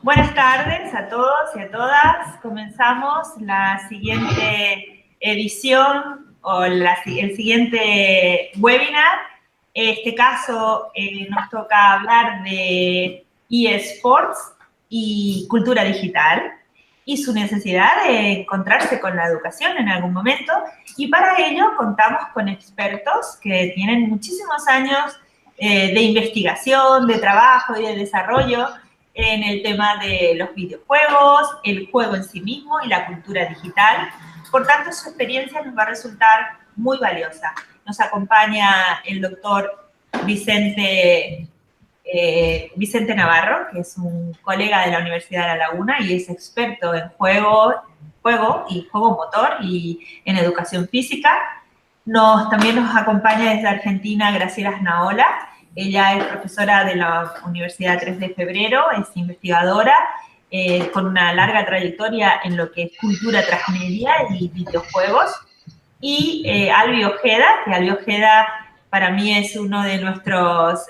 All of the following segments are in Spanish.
Buenas tardes a todos y a todas. Comenzamos la siguiente edición o el siguiente webinar. En este caso nos toca hablar de eSports y cultura digital y su necesidad de encontrarse con la educación en algún momento. Y para ello contamos con expertos que tienen muchísimos años de investigación, de trabajo y de desarrollo en el tema de los videojuegos, el juego en sí mismo y la cultura digital. Por tanto, su experiencia nos va a resultar muy valiosa. Nos acompaña el doctor Vicente, Vicente Navarro, que es un colega de la Universidad de La Laguna y es experto en juego y juego motor y en educación física. También nos acompaña desde Argentina Graciela Snaola. Ella es profesora de la Universidad 3 de Febrero, es investigadora con una larga trayectoria en lo que es cultura transmedia y videojuegos. Y Albi Ojeda, que Albi Ojeda para mí es uno de nuestros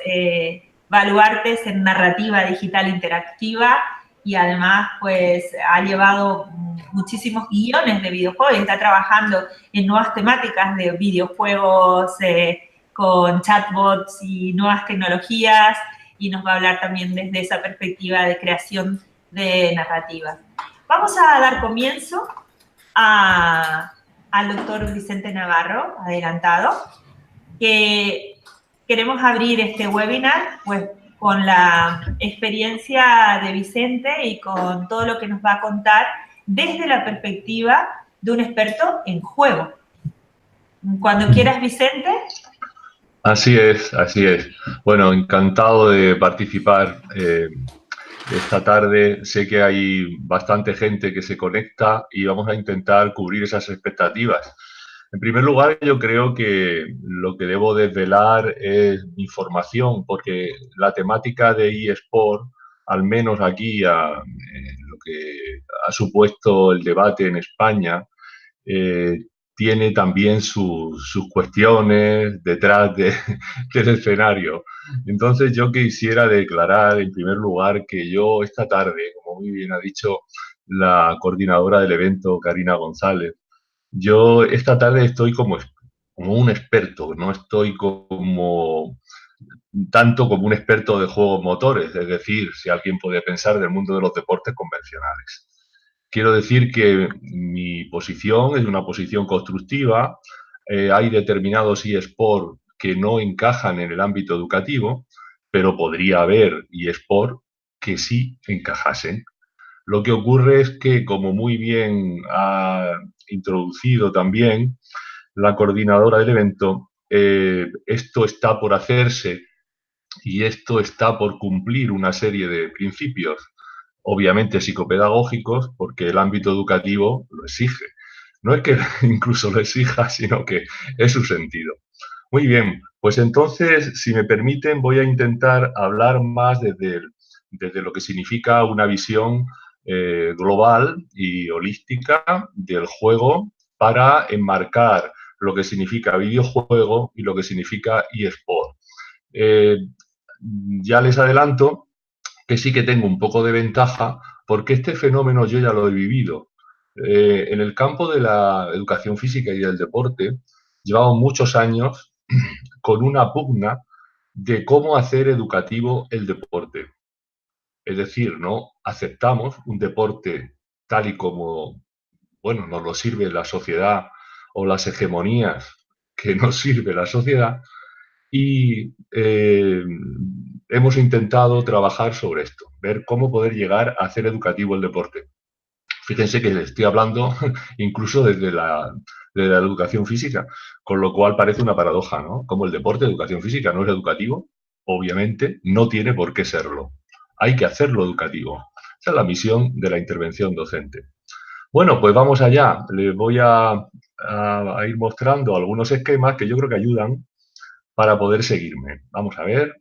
baluartes en narrativa digital interactiva y además pues ha llevado muchísimos guiones de videojuegos y está trabajando en nuevas temáticas de videojuegos con chatbots y nuevas tecnologías y nos va a hablar también desde esa perspectiva de creación de narrativas. Vamos a dar comienzo al doctor Vicente Navarro, adelantado, que queremos abrir este webinar pues, con la experiencia de Vicente y con todo lo que nos va a contar desde la perspectiva de un experto en juego. Cuando quieras, Vicente. Así es, así es. Bueno, encantado de participar esta tarde. Sé que hay bastante gente que se conecta y vamos a intentar cubrir esas expectativas. En primer lugar, yo creo que lo que debo desvelar es información, porque la temática de eSport, al menos aquí, lo que ha supuesto el debate en España, eh, tiene también sus cuestiones detrás del escenario. Entonces yo quisiera declarar en primer lugar que yo esta tarde, como muy bien ha dicho la coordinadora del evento, Karina González, yo esta tarde estoy como un experto, no estoy como tanto como un experto de juegos motores, es decir, si alguien puede pensar del mundo de los deportes convencionales. Quiero decir que mi posición es una posición constructiva. Hay determinados eSports que no encajan en el ámbito educativo, pero podría haber eSports que sí encajasen. Lo que ocurre es que, como muy bien ha introducido también la coordinadora del evento, esto está por hacerse y esto está por cumplir una serie de principios, obviamente psicopedagógicos, porque el ámbito educativo lo exige. No es que incluso lo exija, sino que es su sentido. Muy bien, pues entonces, si me permiten, voy a intentar hablar más desde lo que significa una visión global y holística del juego para enmarcar lo que significa videojuego y lo que significa eSport. Eh, ya les adelanto que sí que tengo un poco de ventaja porque este fenómeno yo ya lo he vivido. En el campo de la educación física y del deporte, llevamos muchos años con una pugna de cómo hacer educativo el deporte. Es decir, no aceptamos un deporte tal y como, bueno, nos lo sirve la sociedad o las hegemonías que nos sirve la sociedad y hemos intentado trabajar sobre esto, ver cómo poder llegar a hacer educativo el deporte. Fíjense que estoy hablando incluso de la educación física, con lo cual parece una paradoja, ¿no? Como el deporte de educación física no es educativo, obviamente no tiene por qué serlo. Hay que hacerlo educativo. Esa es la misión de la intervención docente. Bueno, pues vamos allá. Les voy a ir mostrando algunos esquemas que yo creo que ayudan para poder seguirme. Vamos a ver.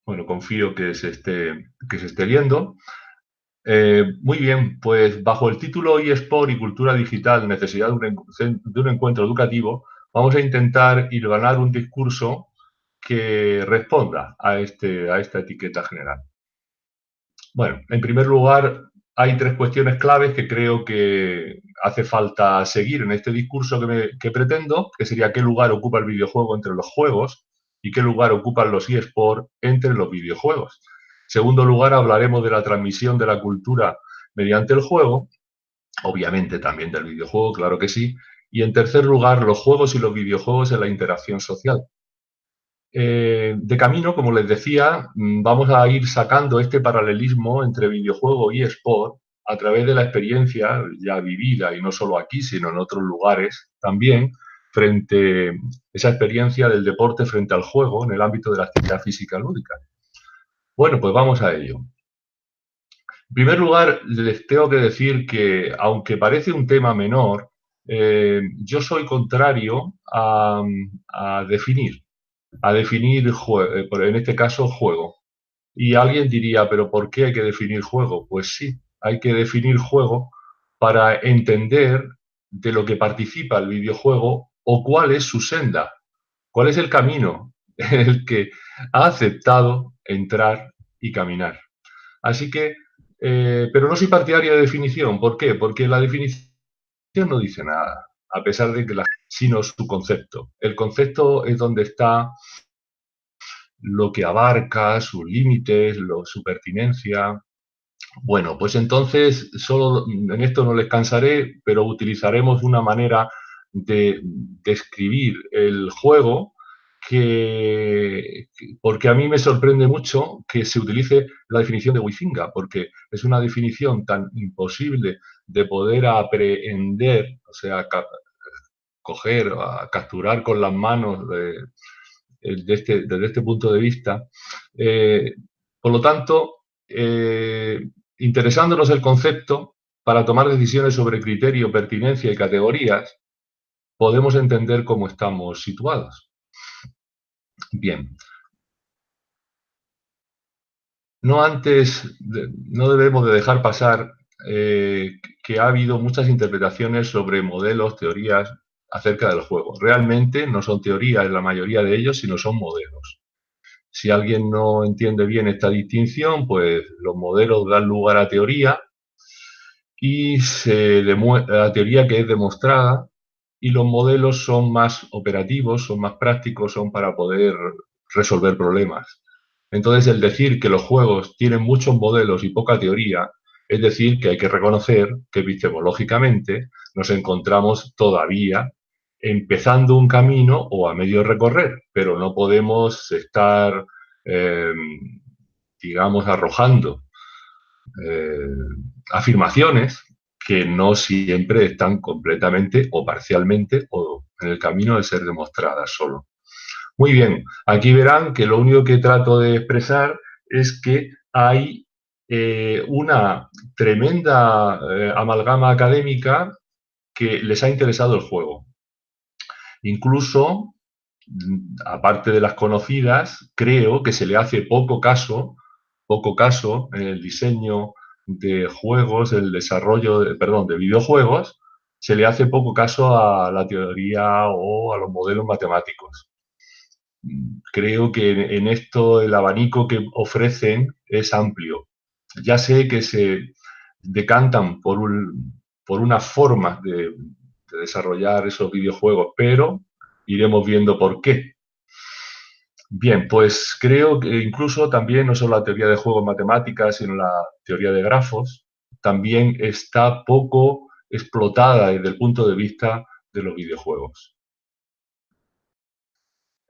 Bueno, confío que se esté viendo. Muy bien, pues bajo el título eSport y cultura digital, necesidad de un encuentro educativo, vamos a intentar hilvanar un discurso que responda a esta etiqueta general. Bueno, en primer lugar, hay tres cuestiones claves que creo que hace falta seguir en este discurso que pretendo, que sería qué lugar ocupa el videojuego entre los juegos y qué lugar ocupan los eSports entre los videojuegos. En segundo lugar, hablaremos de la transmisión de la cultura mediante el juego, obviamente también del videojuego, claro que sí. Y en tercer lugar, los juegos y los videojuegos en la interacción social. De camino, como les decía, vamos a ir sacando este paralelismo entre videojuego y eSport a través de la experiencia ya vivida, y no solo aquí, sino en otros lugares también, frente a esa experiencia del deporte frente al juego en el ámbito de la actividad física lúdica. Bueno, pues vamos a ello. En primer lugar, les tengo que decir que, aunque parece un tema menor, yo soy contrario a definir en este caso, juego. Y alguien diría, ¿pero por qué hay que definir juego? Pues sí, hay que definir juego para entender de lo que participa el videojuego o cuál es su senda, cuál es el camino en el que ha aceptado entrar y caminar. Así que, pero no soy partidario de definición. ¿Por qué? Porque la definición no dice nada, a pesar de que sino su concepto. El concepto es donde está lo que abarca, sus límites, su pertinencia. Bueno, pues entonces, solo en esto no les cansaré, pero utilizaremos una manera de describir el juego porque a mí me sorprende mucho que se utilice la definición de Huizinga, porque es una definición tan imposible de poder aprehender, o sea, coger, capturar con las manos desde este punto de vista. Por lo tanto, interesándonos el concepto, para tomar decisiones sobre criterio, pertinencia y categorías, podemos entender cómo estamos situados. Bien. No debemos de dejar pasar que ha habido muchas interpretaciones sobre modelos, teorías acerca del juego. Realmente no son teorías la mayoría de ellos, sino son modelos. Si alguien no entiende bien esta distinción, pues los modelos dan lugar a teoría y a teoría que es demostrada, y los modelos son más operativos, son más prácticos, son para poder resolver problemas. Entonces, el decir que los juegos tienen muchos modelos y poca teoría, es decir, que hay que reconocer que epistemológicamente nos encontramos todavía empezando un camino o a medio recorrer, pero no podemos estar, digamos, arrojando afirmaciones que no siempre están completamente o parcialmente o en el camino de ser demostradas solo. Muy bien, aquí verán que lo único que trato de expresar es que hay una tremenda amalgama académica que les ha interesado el juego. Incluso, aparte de las conocidas, creo que se le hace poco caso en el diseño de juegos, el desarrollo, de videojuegos, se le hace poco caso a la teoría o a los modelos matemáticos. Creo que en esto el abanico que ofrecen es amplio. Ya sé que se decantan por unas formas de desarrollar esos videojuegos, pero iremos viendo por qué. Bien, pues creo que incluso también no solo la teoría de juegos matemáticas, sino la teoría de grafos, también está poco explotada desde el punto de vista de los videojuegos.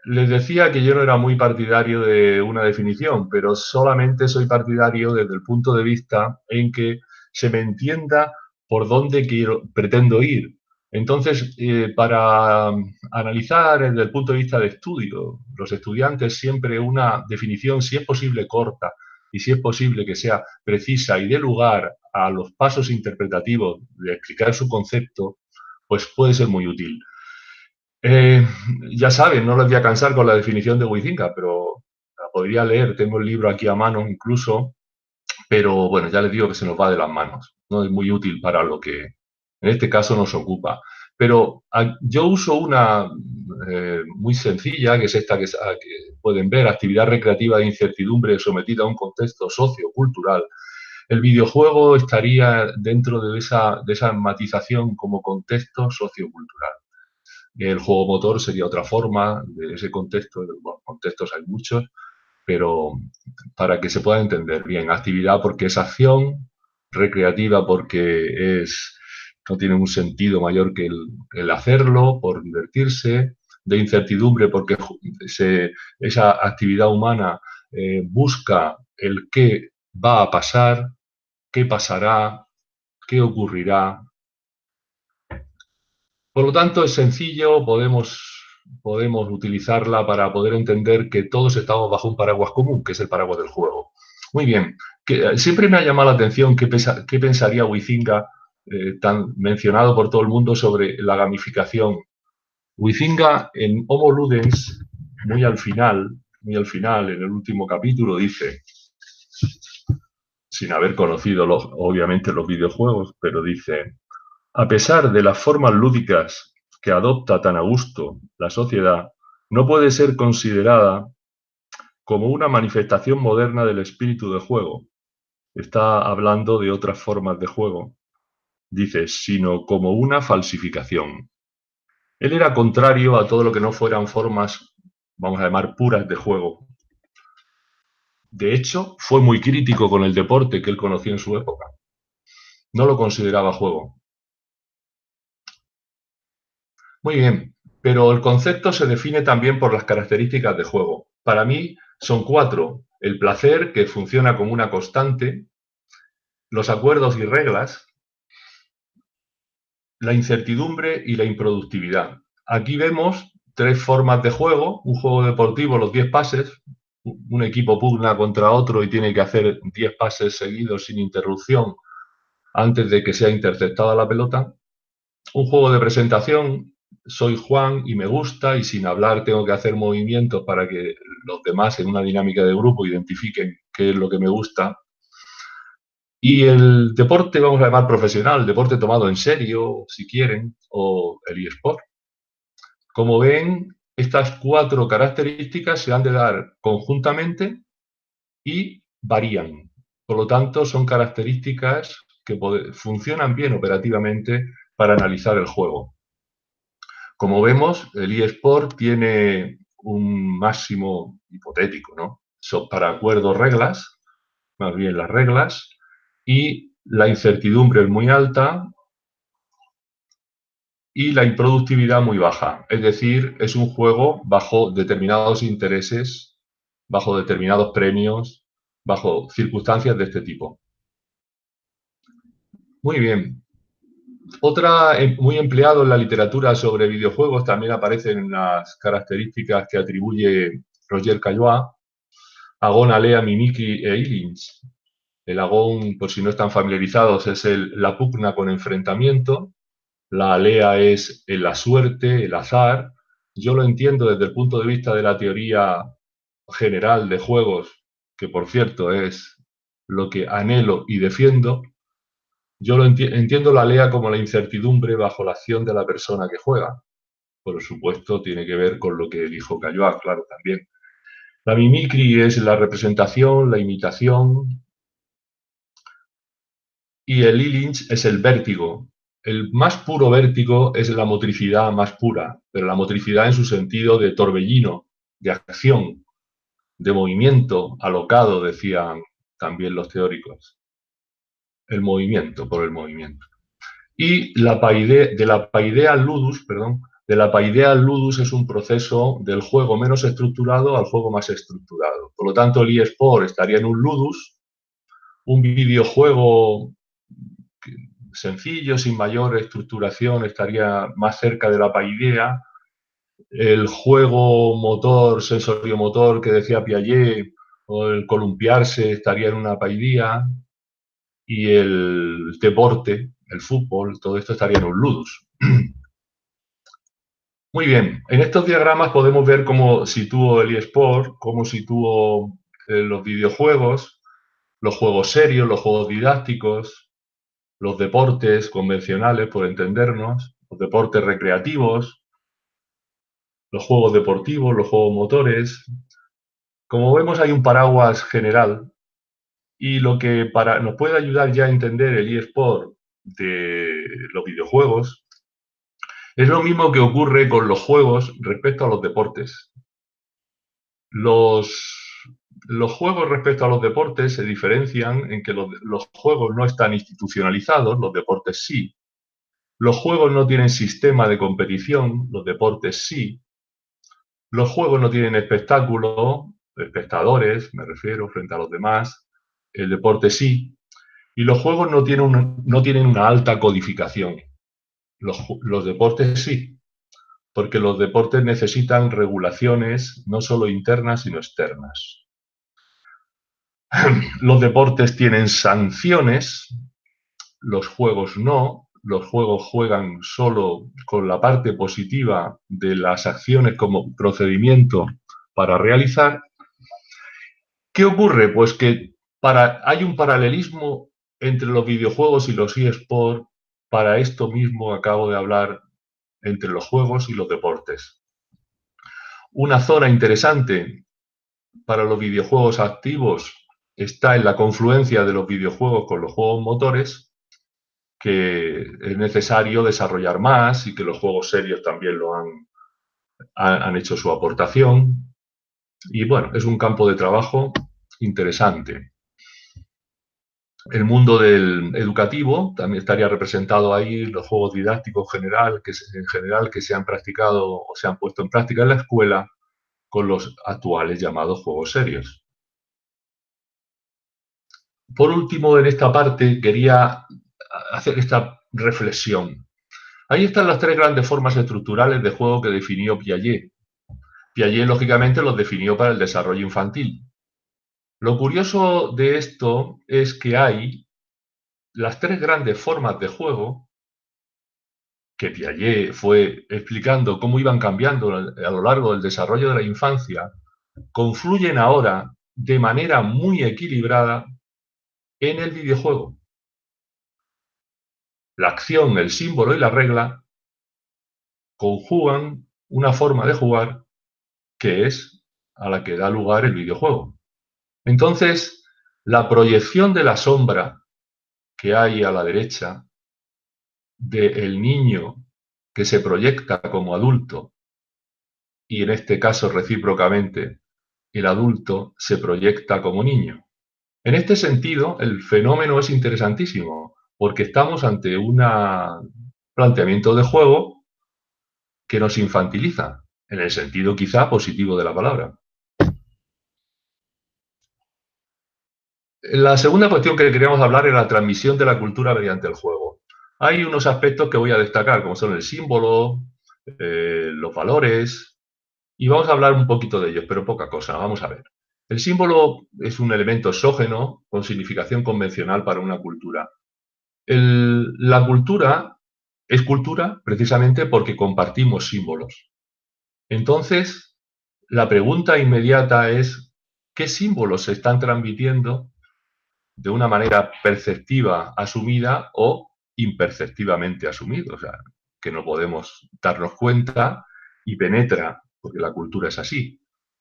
Les decía que yo no era muy partidario de una definición, pero solamente soy partidario desde el punto de vista en que se me entienda por dónde pretendo ir. Entonces, para analizar desde el punto de vista de estudio, los estudiantes siempre una definición, si es posible, corta y si es posible que sea precisa y dé lugar a los pasos interpretativos de explicar su concepto, pues puede ser muy útil. Ya saben, no les voy a cansar con la definición de Huizinga, pero podría leer, tengo el libro aquí a mano incluso, pero bueno, ya les digo que se nos va de las manos. No es muy útil para lo que en este caso nos ocupa. Pero yo uso una muy sencilla, que es esta que pueden ver, actividad recreativa de incertidumbre sometida a un contexto sociocultural. El videojuego estaría dentro de esa matización como contexto sociocultural. El juego motor sería otra forma de ese contexto. Bueno, contextos hay muchos, pero para que se pueda entender bien, actividad porque es acción, recreativa porque no tiene un sentido mayor que el hacerlo, por divertirse, de incertidumbre porque esa actividad humana busca el qué va a pasar, qué pasará, qué ocurrirá. Por lo tanto, es sencillo, podemos utilizarla para poder entender que todos estamos bajo un paraguas común, que es el paraguas del juego. Muy bien, siempre me ha llamado la atención qué pensaría Huizinga, tan mencionado por todo el mundo, sobre la gamificación. Huizinga en Homo Ludens, muy al final, en el último capítulo, dice, sin haber conocido obviamente los videojuegos, pero dice: a pesar de las formas lúdicas que adopta tan a gusto la sociedad, no puede ser considerada como una manifestación moderna del espíritu de juego. Está hablando de otras formas de juego. Dice, sino como una falsificación. Él era contrario a todo lo que no fueran formas, vamos a llamar, puras de juego. De hecho, fue muy crítico con el deporte que él conoció en su época. No lo consideraba juego. Muy bien, pero el concepto se define también por las características de juego. Para mí son 4. El placer, que funciona como una constante, los acuerdos y reglas, la incertidumbre y la improductividad. Aquí vemos 3 formas de juego: un juego deportivo, los 10 pases, un equipo pugna contra otro y tiene que hacer 10 pases seguidos sin interrupción antes de que sea interceptada la pelota. Un juego de presentación, soy Juan y me gusta, y sin hablar tengo que hacer movimientos para que los demás en una dinámica de grupo identifiquen qué es lo que me gusta. Y el deporte, vamos a llamar profesional, deporte tomado en serio, si quieren, o el eSport. Como ven, estas 4 características se han de dar conjuntamente y varían. Por lo tanto, son características que funcionan bien operativamente para analizar el juego. Como vemos, el eSport tiene un máximo hipotético, ¿no? Para acuerdos, reglas, más bien las reglas, y la incertidumbre es muy alta y la improductividad muy baja. Es decir, es un juego bajo determinados intereses, bajo determinados premios, bajo circunstancias de este tipo. Muy bien. Otra muy empleado en la literatura sobre videojuegos, también aparecen las características que atribuye Roger Caillois: Agón, Alea, Mimikry e Illins. El agón, por si no están familiarizados, es la pugna con enfrentamiento. La alea es la suerte, el azar. Yo lo entiendo desde el punto de vista de la teoría general de juegos, que por cierto es lo que anhelo y defiendo. Yo entiendo la alea como la incertidumbre bajo la acción de la persona que juega. Por supuesto, tiene que ver con lo que dijo Caillois, claro, también. La mimicry es la representación, la imitación, y el Illins es el vértigo. El más puro vértigo es la motricidad más pura, pero la motricidad en su sentido de torbellino, de acción, de movimiento alocado, decían también los teóricos. El movimiento, por el movimiento. Y de la paideia al ludus, de la paideia al ludus es un proceso del juego menos estructurado al juego más estructurado. Por lo tanto, el eSport estaría en un ludus, un videojuego sencillo, sin mayor estructuración, estaría más cerca de la paideia. El juego motor, sensoriomotor que decía Piaget, o el columpiarse, estaría en una paideia. Y el deporte, el fútbol, todo esto estaría en un ludus. Muy bien, en estos diagramas podemos ver cómo sitúo el eSport, cómo sitúo los videojuegos, los juegos serios, los juegos didácticos, los deportes convencionales, por entendernos, los deportes recreativos, los juegos deportivos, los juegos motores. Como vemos, hay un paraguas general y lo que nos puede ayudar ya a entender el eSport de los videojuegos es lo mismo que ocurre con los juegos respecto a los deportes. Los juegos respecto a los deportes se diferencian en que los juegos no están institucionalizados, los deportes sí. Los juegos no tienen sistema de competición, los deportes sí. Los juegos no tienen espectáculo, espectadores, me refiero, frente a los demás. El deporte sí. Y los juegos no tienen una alta codificación. Los deportes sí, porque los deportes necesitan regulaciones no solo internas, sino externas. Los deportes tienen sanciones, los juegos no. Los juegos juegan solo con la parte positiva de las acciones como procedimiento para realizar. ¿Qué ocurre? Pues que hay un paralelismo entre los videojuegos y los eSports para esto mismo acabo de hablar entre los juegos y los deportes. Una zona interesante para los videojuegos activos está en la confluencia de los videojuegos con los juegos motores, que es necesario desarrollar más y que los juegos serios también han hecho su aportación. Y bueno, es un campo de trabajo interesante. El mundo del educativo también estaría representado ahí, los juegos didácticos en general que se han practicado o se han puesto en práctica en la escuela con los actuales llamados juegos serios. Por último, en esta parte quería hacer esta reflexión. Ahí están las tres grandes formas estructurales de juego que definió Piaget. Piaget, lógicamente, los definió para el desarrollo infantil. Lo curioso de esto es que hay las tres grandes formas de juego que Piaget fue explicando cómo iban cambiando a lo largo del desarrollo de la infancia, confluyen ahora de manera muy equilibrada en el videojuego. La acción, el símbolo y la regla conjugan una forma de jugar que es a la que da lugar el videojuego. Entonces, la proyección de la sombra que hay a la derecha del niño que se proyecta como adulto y en este caso recíprocamente el adulto se proyecta como niño. En este sentido, el fenómeno es interesantísimo porque estamos ante un planteamiento de juego que nos infantiliza, en el sentido quizá positivo de la palabra. La segunda cuestión que queríamos hablar es la transmisión de la cultura mediante el juego. Hay unos aspectos que voy a destacar, como son el símbolo, los valores, y vamos a hablar un poquito de ellos, pero poca cosa, vamos a ver. El símbolo es un elemento exógeno con significación convencional para una cultura. La cultura es cultura precisamente porque compartimos símbolos. Entonces, la pregunta inmediata es, ¿qué símbolos se están transmitiendo de una manera perceptiva asumida o imperceptivamente asumida? O sea, que no podemos darnos cuenta y penetra, porque la cultura es así.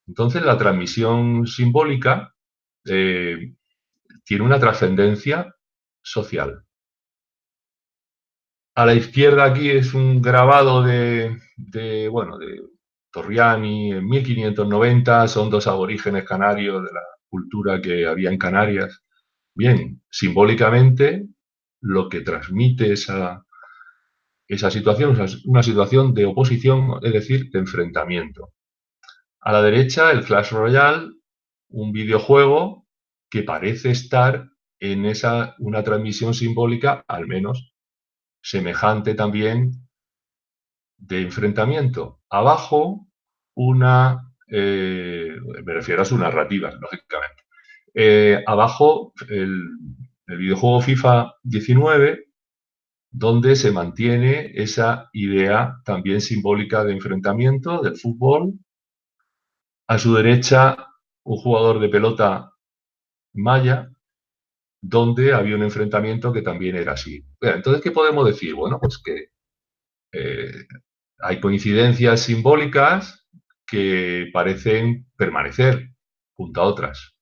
Entonces, la transmisión simbólica tiene una trascendencia social. A la izquierda aquí es un grabado de Torriani en 1590, son dos aborígenes canarios de la cultura que había en Canarias. Bien, simbólicamente lo que transmite esa situación es una situación de oposición, es decir, de enfrentamiento. A la derecha, el Clash Royale, un videojuego que parece estar en una transmisión simbólica, al menos semejante también, de enfrentamiento. Abajo, me refiero a su narrativa, lógicamente. Abajo, el videojuego FIFA 19 donde se mantiene esa idea también simbólica de enfrentamiento del fútbol. A su derecha, un jugador de pelota maya, donde había un enfrentamiento que también era así. Entonces, ¿qué podemos decir? Bueno, pues que hay coincidencias simbólicas que parecen permanecer junto a otras.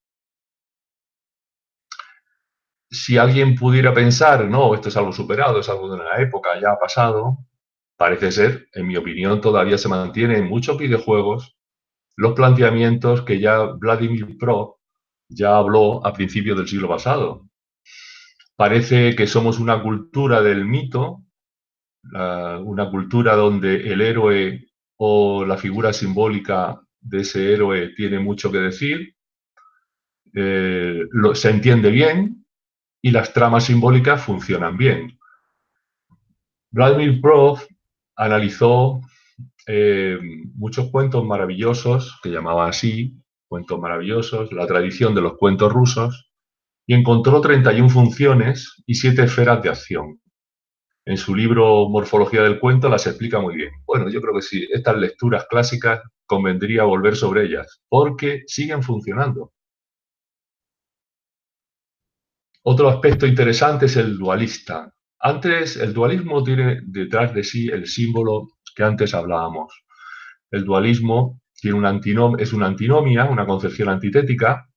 Si alguien pudiera pensar, no, esto es algo superado, es algo de una época, ya ha pasado, parece ser, en mi opinión, todavía se mantiene en muchos videojuegos los planteamientos que ya Vladimir Pro ya habló a principios del siglo pasado. Parece que somos una cultura del mito, una cultura donde el héroe o la figura simbólica de ese héroe tiene mucho que decir, se entiende bien y las tramas simbólicas funcionan bien. Vladimir Prof analizó muchos cuentos maravillosos, que llamaba así, cuentos maravillosos, la tradición de los cuentos rusos, y encontró 31 funciones y 7 esferas de acción. En su libro Morfología del cuento las explica muy bien. Bueno, yo creo que sí, estas lecturas clásicas convendría volver sobre ellas, porque siguen funcionando. Otro aspecto interesante es el dualista. Antes, el dualismo tiene detrás de sí el símbolo que antes hablábamos. El dualismo tiene es una antinomia, una concepción antitética,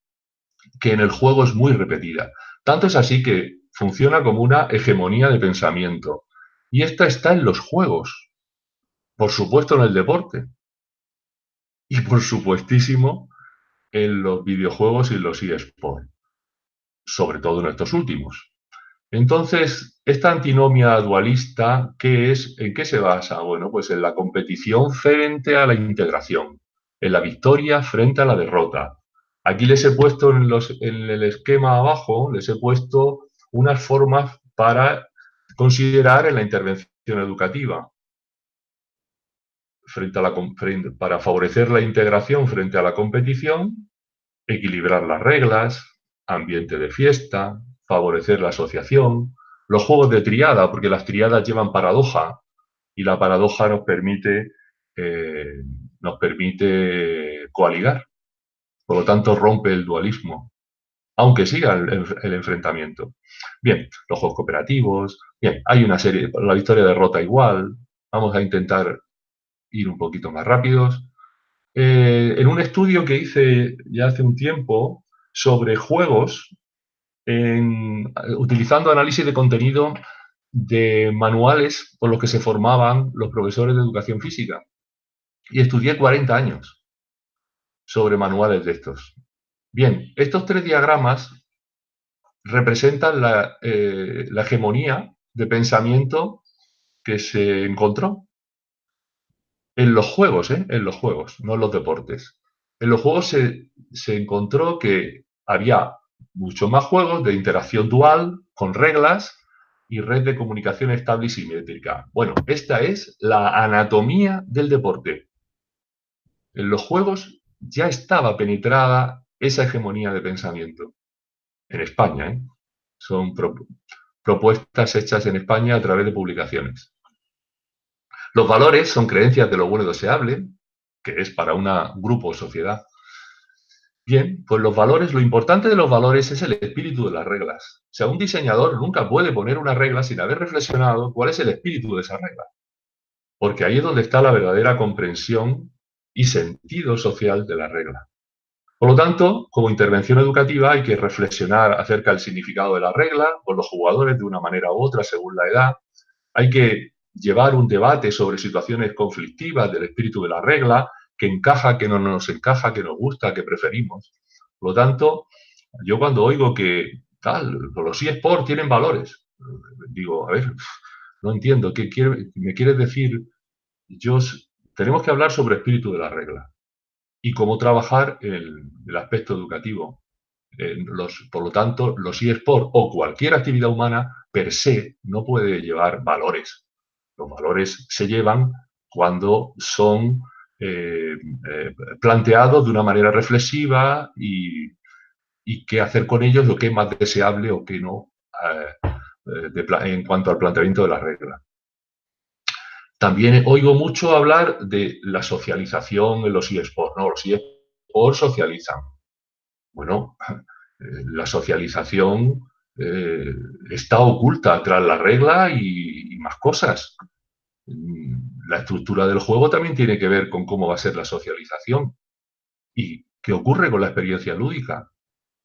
que en el juego es muy repetida. Tanto es así que funciona como una hegemonía de pensamiento. Y esta está en los juegos, por supuesto en el deporte y por supuestísimo en los videojuegos y los eSports, sobre todo en estos últimos. Entonces, esta antinomia dualista, ¿qué es? ¿En qué se basa? Bueno, pues en la competición frente a la integración, en la victoria frente a la derrota. Aquí les he puesto en el esquema abajo, les he puesto unas formas para considerar en la intervención educativa. Para favorecer la integración frente a la competición, equilibrar las reglas, ambiente de fiesta, favorecer la asociación, los juegos de triada, porque las triadas llevan paradoja y la paradoja nos permite coaligar. Por lo tanto, rompe el dualismo, aunque siga el enfrentamiento. Bien, los juegos cooperativos, bien, hay una serie, la victoria derrota igual, vamos a intentar ir un poquito más rápidos. En un estudio que hice ya hace un tiempo sobre juegos, utilizando análisis de contenido de manuales por los que se formaban los profesores de educación física. Y estudié 40 años sobre manuales de estos. Bien, estos 3 diagramas representan la hegemonía de pensamiento que se encontró en los juegos, en los juegos, no en los deportes. En los juegos se encontró que había muchos más juegos de interacción dual, con reglas y red de comunicación estable y simétrica. Bueno, esta es la anatomía del deporte. En los juegos ya estaba penetrada esa hegemonía de pensamiento. En España, ¿eh? Son propuestas hechas en España a través de publicaciones. Los valores son creencias de lo bueno y deseable, que es para un grupo o sociedad. Bien, pues los valores, lo importante de los valores es el espíritu de las reglas. O sea, un diseñador nunca puede poner una regla sin haber reflexionado cuál es el espíritu de esa regla. Porque ahí es donde está la verdadera comprensión y sentido social de la regla. Por lo tanto, como intervención educativa hay que reflexionar acerca del significado de la regla con los jugadores de una manera u otra según la edad. Hay que llevar un debate sobre situaciones conflictivas del espíritu de la regla, que encaja, que no nos encaja, que nos gusta, que preferimos. Por lo tanto, yo cuando oigo que los eSports tienen valores, digo, a ver, no entiendo, me quieres decir? Tenemos que hablar sobre el espíritu de la regla y cómo trabajar el aspecto educativo. Por lo tanto, los eSports o cualquier actividad humana per se no puede llevar valores. Los valores se llevan cuando son planteados de una manera reflexiva y qué hacer con ellos, lo que es más deseable o qué no en cuanto al planteamiento de las reglas. También oigo mucho hablar de la socialización en los eSports, ¿no? Los eSports socializan. Bueno, la socialización está oculta tras la regla y más cosas. La estructura del juego también tiene que ver con cómo va a ser la socialización y qué ocurre con la experiencia lúdica.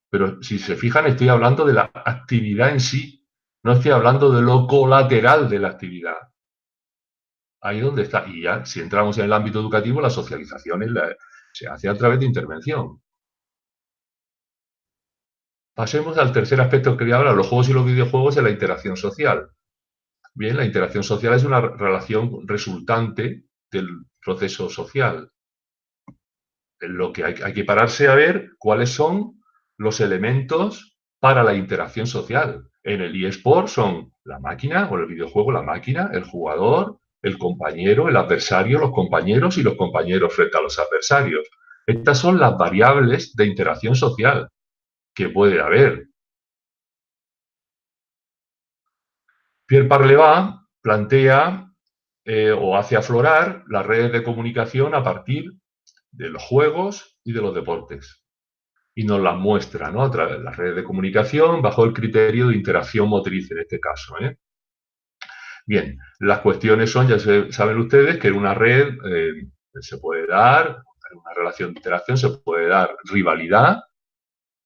Pero si se fijan, estoy hablando de la actividad en sí, no estoy hablando de lo colateral de la actividad. Ahí donde está. Y ya, si entramos en el ámbito educativo, la socialización se hace a través de intervención. Pasemos al tercer aspecto que quería hablar, los juegos y los videojuegos en la interacción social. Bien, la interacción social es una relación resultante del proceso social. En lo que hay que pararse a ver cuáles son los elementos para la interacción social. En el eSport son la máquina, o en el videojuego la máquina, el jugador, el compañero, el adversario, los compañeros y los compañeros frente a los adversarios. Estas son las variables de interacción social que puede haber. Pierre Parleva plantea o hace aflorar las redes de comunicación a partir de los juegos y de los deportes. Y nos las muestra, ¿no? A través de las redes de comunicación bajo el criterio de interacción motriz en este caso. Bien, las cuestiones son, ya saben ustedes, que en una red se puede dar, en una relación de interacción se puede dar rivalidad,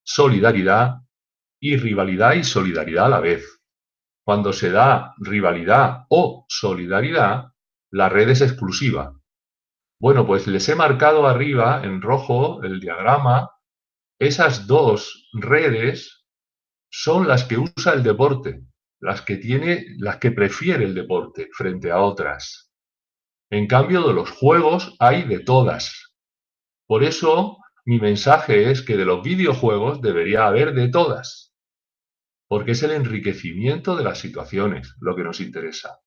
solidaridad y rivalidad y solidaridad a la vez. Cuando se da rivalidad o solidaridad, la red es exclusiva. Bueno, pues les he marcado arriba en rojo el diagrama. Esas dos redes son las que usa el deporte, las que prefiere el deporte frente a otras. En cambio, de los juegos hay de todas. Por eso, mi mensaje es que de los videojuegos debería haber de todas, porque es el enriquecimiento de las situaciones lo que nos interesa.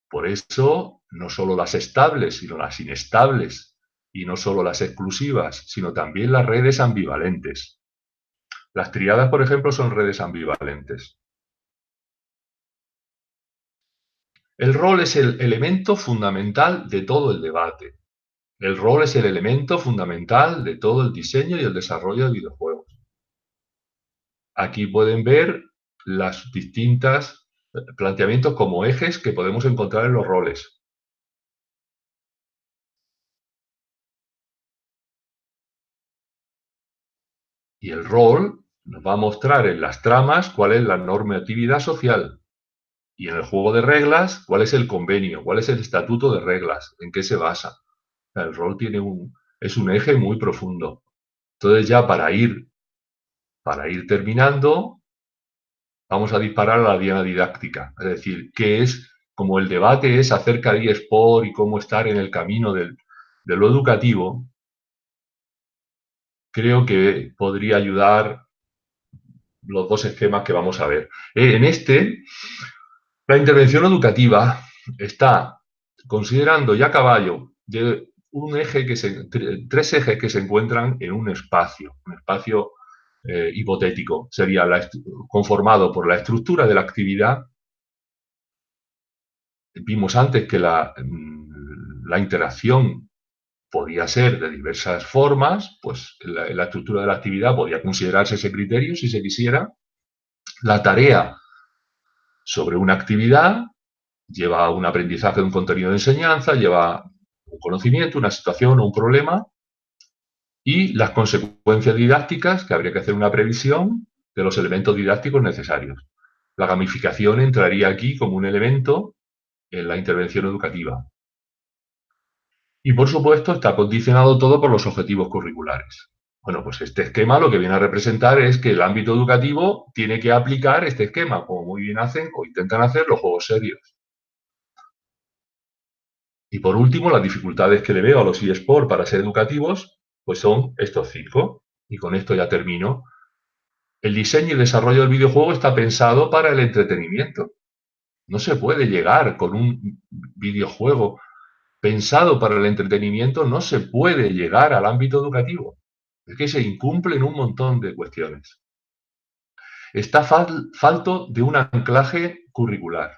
Por eso, no solo las estables, sino las inestables, y no solo las exclusivas, sino también las redes ambivalentes. Las tríadas, por ejemplo, son redes ambivalentes. El rol es el elemento fundamental de todo el debate. El rol es el elemento fundamental de todo el diseño y el desarrollo de videojuegos. Aquí pueden ver las distintas planteamientos como ejes que podemos encontrar en los roles. Y el rol nos va a mostrar en las tramas cuál es la normatividad social. Y en el juego de reglas, cuál es el convenio, cuál es el estatuto de reglas, en qué se basa. El rol es un eje muy profundo. Entonces ya para ir terminando, vamos a disparar a la diana didáctica. Es decir, qué es, como el debate es acerca de eSport y cómo estar en el camino de lo educativo, creo que podría ayudar los dos esquemas que vamos a ver. En la intervención educativa está considerando ya a caballo de tres ejes que se encuentran en un espacio hipotético. Sería conformado por la estructura de la actividad. Vimos antes que la interacción podía ser de diversas formas, pues la estructura de la actividad podía considerarse ese criterio si se quisiera. La tarea sobre una actividad lleva a un aprendizaje de un contenido de enseñanza, lleva un conocimiento, una situación o un problema, y las consecuencias didácticas, que habría que hacer una previsión de los elementos didácticos necesarios. La gamificación entraría aquí como un elemento en la intervención educativa. Y, por supuesto, está condicionado todo por los objetivos curriculares. Bueno, pues este esquema lo que viene a representar es que el ámbito educativo tiene que aplicar este esquema, como muy bien hacen o intentan hacer los juegos serios. Y, por último, las dificultades que le veo a los eSports para ser educativos, pues son estos 5. Y con esto ya termino. El diseño y desarrollo del videojuego está pensado para el entretenimiento. No se puede llegar con un videojuego pensado para el entretenimiento, no se puede llegar al ámbito educativo. Es que se incumplen un montón de cuestiones. está falto de un anclaje curricular.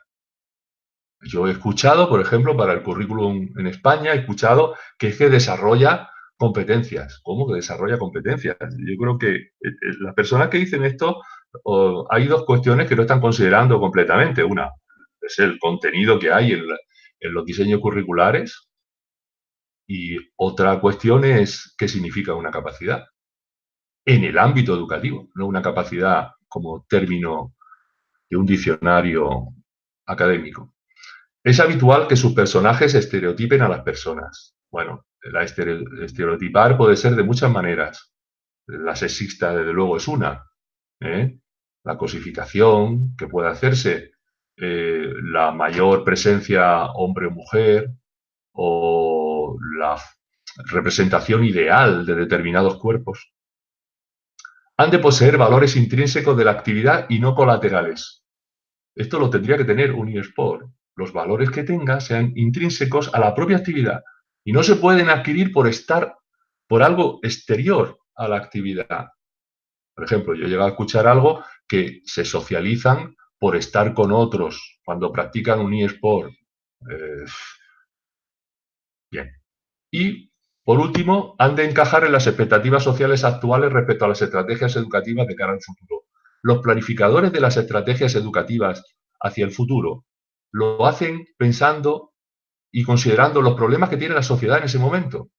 Yo he escuchado, por ejemplo, para el currículum en España, he escuchado que es que desarrolla competencias. ¿Cómo que desarrolla competencias? Yo creo que las personas que dicen esto, hay dos cuestiones que no están considerando completamente. Una es el contenido que hay en los diseños curriculares y otra cuestión es qué significa una capacidad en el ámbito educativo, no una capacidad como término de un diccionario académico. Es habitual que sus personajes estereotipen a las personas. Bueno, estereotipar puede ser de muchas maneras. La sexista, desde luego, es una. ¿eh? La cosificación, que puede hacerse, la mayor presencia hombre o mujer, o la representación ideal de determinados cuerpos. Han de poseer valores intrínsecos de la actividad y no colaterales. Esto lo tendría que tener un eSport. Los valores que tenga sean intrínsecos a la propia actividad y no se pueden adquirir por algo exterior a la actividad. Por ejemplo, yo llego a escuchar algo que se socializan por estar con otros cuando practican un eSport. Bien. Y, por último, han de encajar en las expectativas sociales actuales respecto a las estrategias educativas de cara al futuro. Los planificadores de las estrategias educativas hacia el futuro lo hacen pensando y considerando los problemas que tiene la sociedad en ese momento.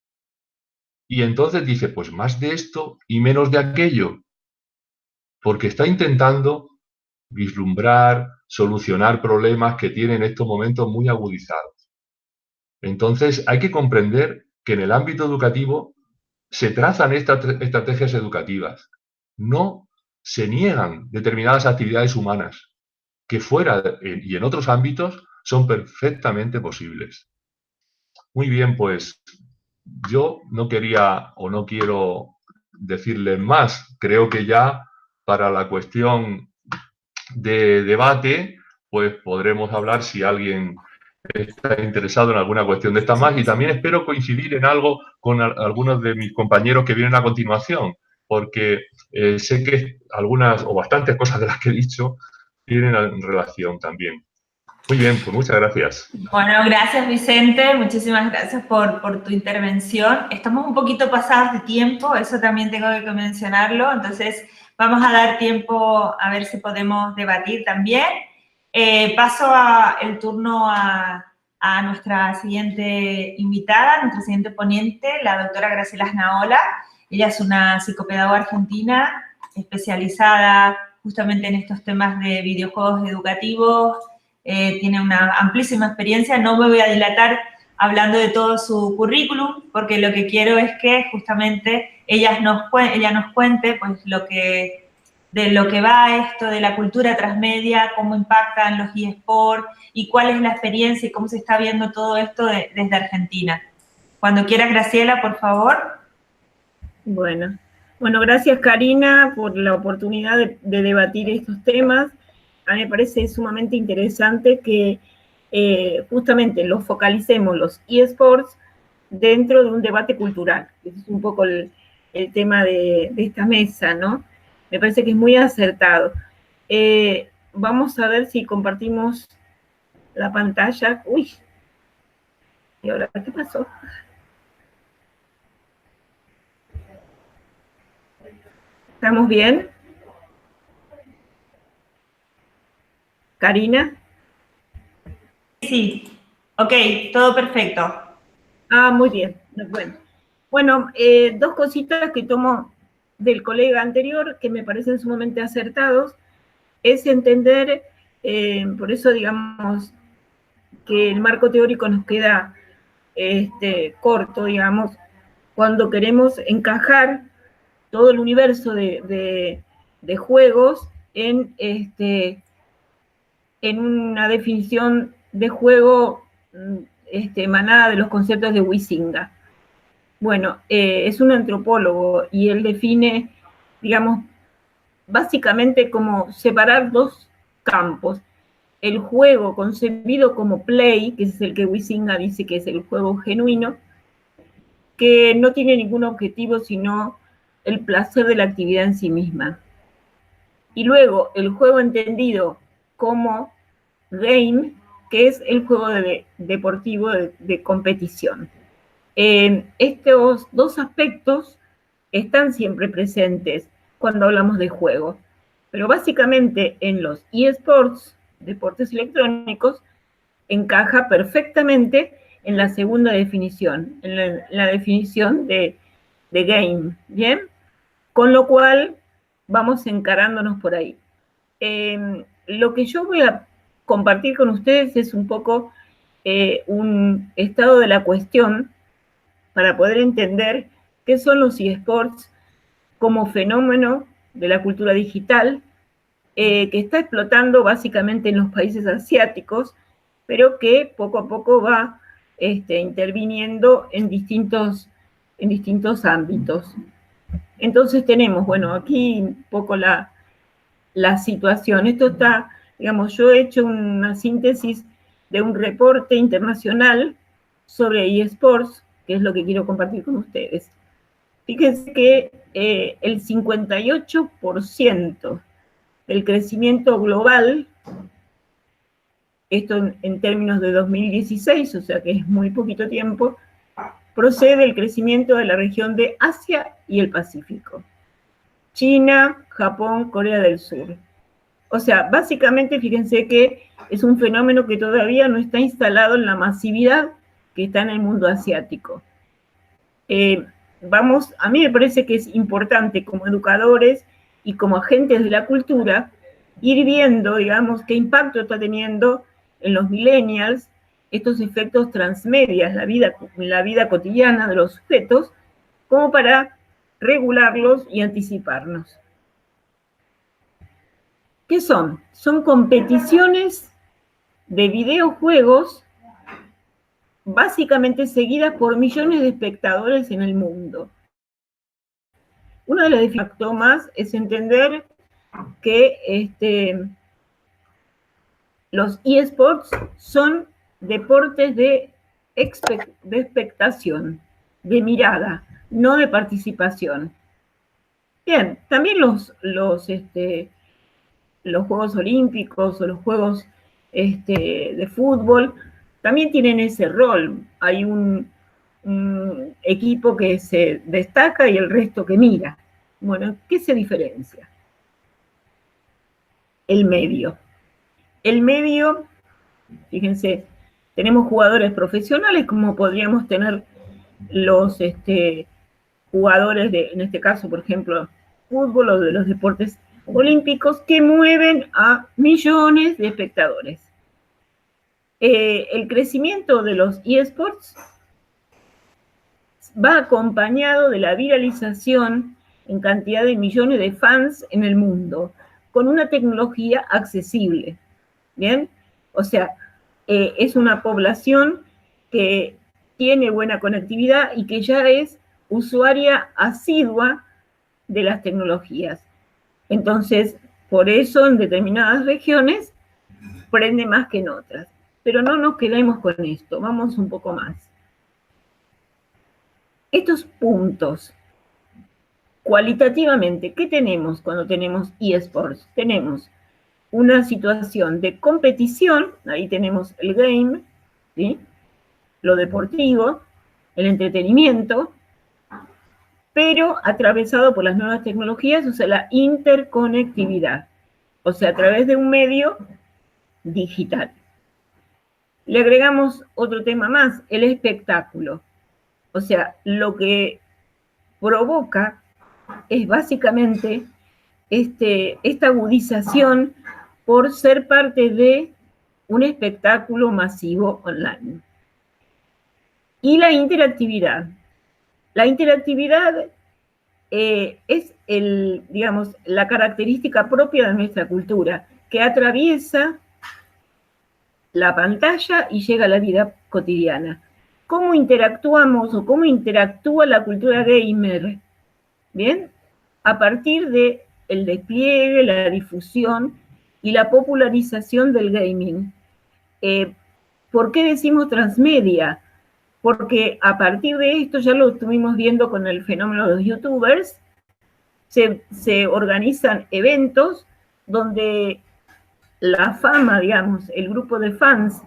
Y entonces dice, pues más de esto y menos de aquello, porque está intentando vislumbrar, solucionar problemas que tiene en estos momentos muy agudizados. Entonces hay que comprender que en el ámbito educativo se trazan estas estrategias educativas, no se niegan determinadas actividades humanas que fuera y en otros ámbitos son perfectamente posibles. Muy bien, pues yo no quería o no quiero decirles más. Creo que ya para la cuestión de debate, pues podremos hablar si alguien está interesado en alguna cuestión de estas más y también espero coincidir en algo con algunos de mis compañeros que vienen a continuación, porque sé que algunas o bastantes cosas de las que he dicho tienen en relación también. Muy bien, pues muchas gracias. Bueno, gracias Vicente, muchísimas gracias por tu intervención. Estamos un poquito pasados de tiempo, eso también tengo que mencionarlo, entonces vamos a dar tiempo a ver si podemos debatir también. Paso el turno a nuestra siguiente invitada, nuestra siguiente ponente, la doctora Graciela Snaola. Ella es una psicopedagoga argentina especializada justamente en estos temas de videojuegos educativos. Tiene una amplísima experiencia. No me voy a dilatar hablando de todo su currículum, porque lo que quiero es que justamente ella nos cuente pues, de lo que va esto de la cultura transmedia, cómo impactan los eSports y cuál es la experiencia y cómo se está viendo todo esto desde Argentina. Cuando quieras, Graciela, por favor. Bueno, gracias Karina por la oportunidad de debatir estos temas. A mí me parece sumamente interesante que justamente los focalicemos los eSports dentro de un debate cultural. Ese es un poco el tema de esta mesa, ¿no? Me parece que es muy acertado. Vamos a ver si compartimos la pantalla. Uy, ¿y ahora qué pasó? ¿Estamos bien? ¿Karina? Sí, ok, todo perfecto. Ah, muy bien. Bueno, dos cositas que tomo del colega anterior que me parecen sumamente acertados es entender, por eso digamos que el marco teórico nos queda corto, digamos, cuando queremos encajar todo el universo de juegos en una definición de juego emanada de los conceptos de Huizinga. Bueno, es un antropólogo y él define, digamos, básicamente como separar dos campos. El juego concebido como play, que es el que Huizinga dice que es el juego genuino, que no tiene ningún objetivo sino el placer de la actividad en sí misma. y luego el juego entendido como game, que es el juego deportivo de competición. Estos dos aspectos están siempre presentes cuando hablamos de juego, pero básicamente en los eSports, deportes electrónicos, encaja perfectamente en la segunda definición, en la definición de game, ¿bien? Con lo cual vamos encarándonos por ahí. Lo que yo voy a compartir con ustedes es un poco un estado de la cuestión para poder entender qué son los eSports como fenómeno de la cultura digital que está explotando básicamente en los países asiáticos, pero que poco a poco va interviniendo en distintos ámbitos. Entonces tenemos, bueno, aquí un poco la situación. Esto está, digamos, yo he hecho una síntesis de un reporte internacional sobre eSports, que es lo que quiero compartir con ustedes. Fíjense que el 58% del crecimiento global, esto en términos de 2016, o sea que es muy poquito tiempo, procede del crecimiento de la región de Asia y el Pacífico. China, Japón, Corea del Sur. O sea, básicamente fíjense que es un fenómeno que todavía no está instalado en la masividad que está en el mundo asiático. A mí me parece que es importante como educadores y como agentes de la cultura ir viendo, digamos, qué impacto está teniendo en los millennials estos efectos transmedias, la vida cotidiana de los sujetos, como para regularlos y anticiparnos. ¿Qué son? Son competiciones de videojuegos básicamente seguidas por millones de espectadores en el mundo. Una de las definiciones más es entender que los eSports son deportes de expectación, de mirada, no de participación. Bien, también los Juegos Olímpicos o los Juegos de fútbol también tienen ese rol. Hay un equipo que se destaca y el resto que mira. Bueno, ¿qué se diferencia? El medio. El medio, fíjense, tenemos jugadores profesionales como podríamos tener los jugadores en este caso, por ejemplo, fútbol o de los deportes olímpicos que mueven a millones de espectadores. El crecimiento de los eSports va acompañado de la viralización en cantidad de millones de fans en el mundo, con una tecnología accesible, ¿bien? O sea, es una población que tiene buena conectividad y que ya es usuaria asidua de las tecnologías. Entonces, por eso en determinadas regiones prende más que en otras. Pero no nos quedemos con esto, vamos un poco más. Estos puntos, cualitativamente, ¿qué tenemos cuando tenemos eSports? Tenemos una situación de competición, ahí tenemos el game, ¿sí? Lo deportivo, el entretenimiento, pero atravesado por las nuevas tecnologías, o sea, la interconectividad, o sea, a través de un medio digital. Le agregamos otro tema más, el espectáculo. O sea, lo que provoca es básicamente esta agudización por ser parte de un espectáculo masivo online. Y la interactividad. La interactividad es digamos, la característica propia de nuestra cultura, que atraviesa la pantalla y llega a la vida cotidiana. ¿Cómo interactuamos o cómo interactúa la cultura gamer? ¿Bien? A partir del despliegue, la difusión y la popularización del gaming. ¿Por qué decimos transmedia? Porque a partir de esto, ya lo estuvimos viendo con el fenómeno de los youtubers, se organizan eventos donde la fama, digamos, el grupo de fans,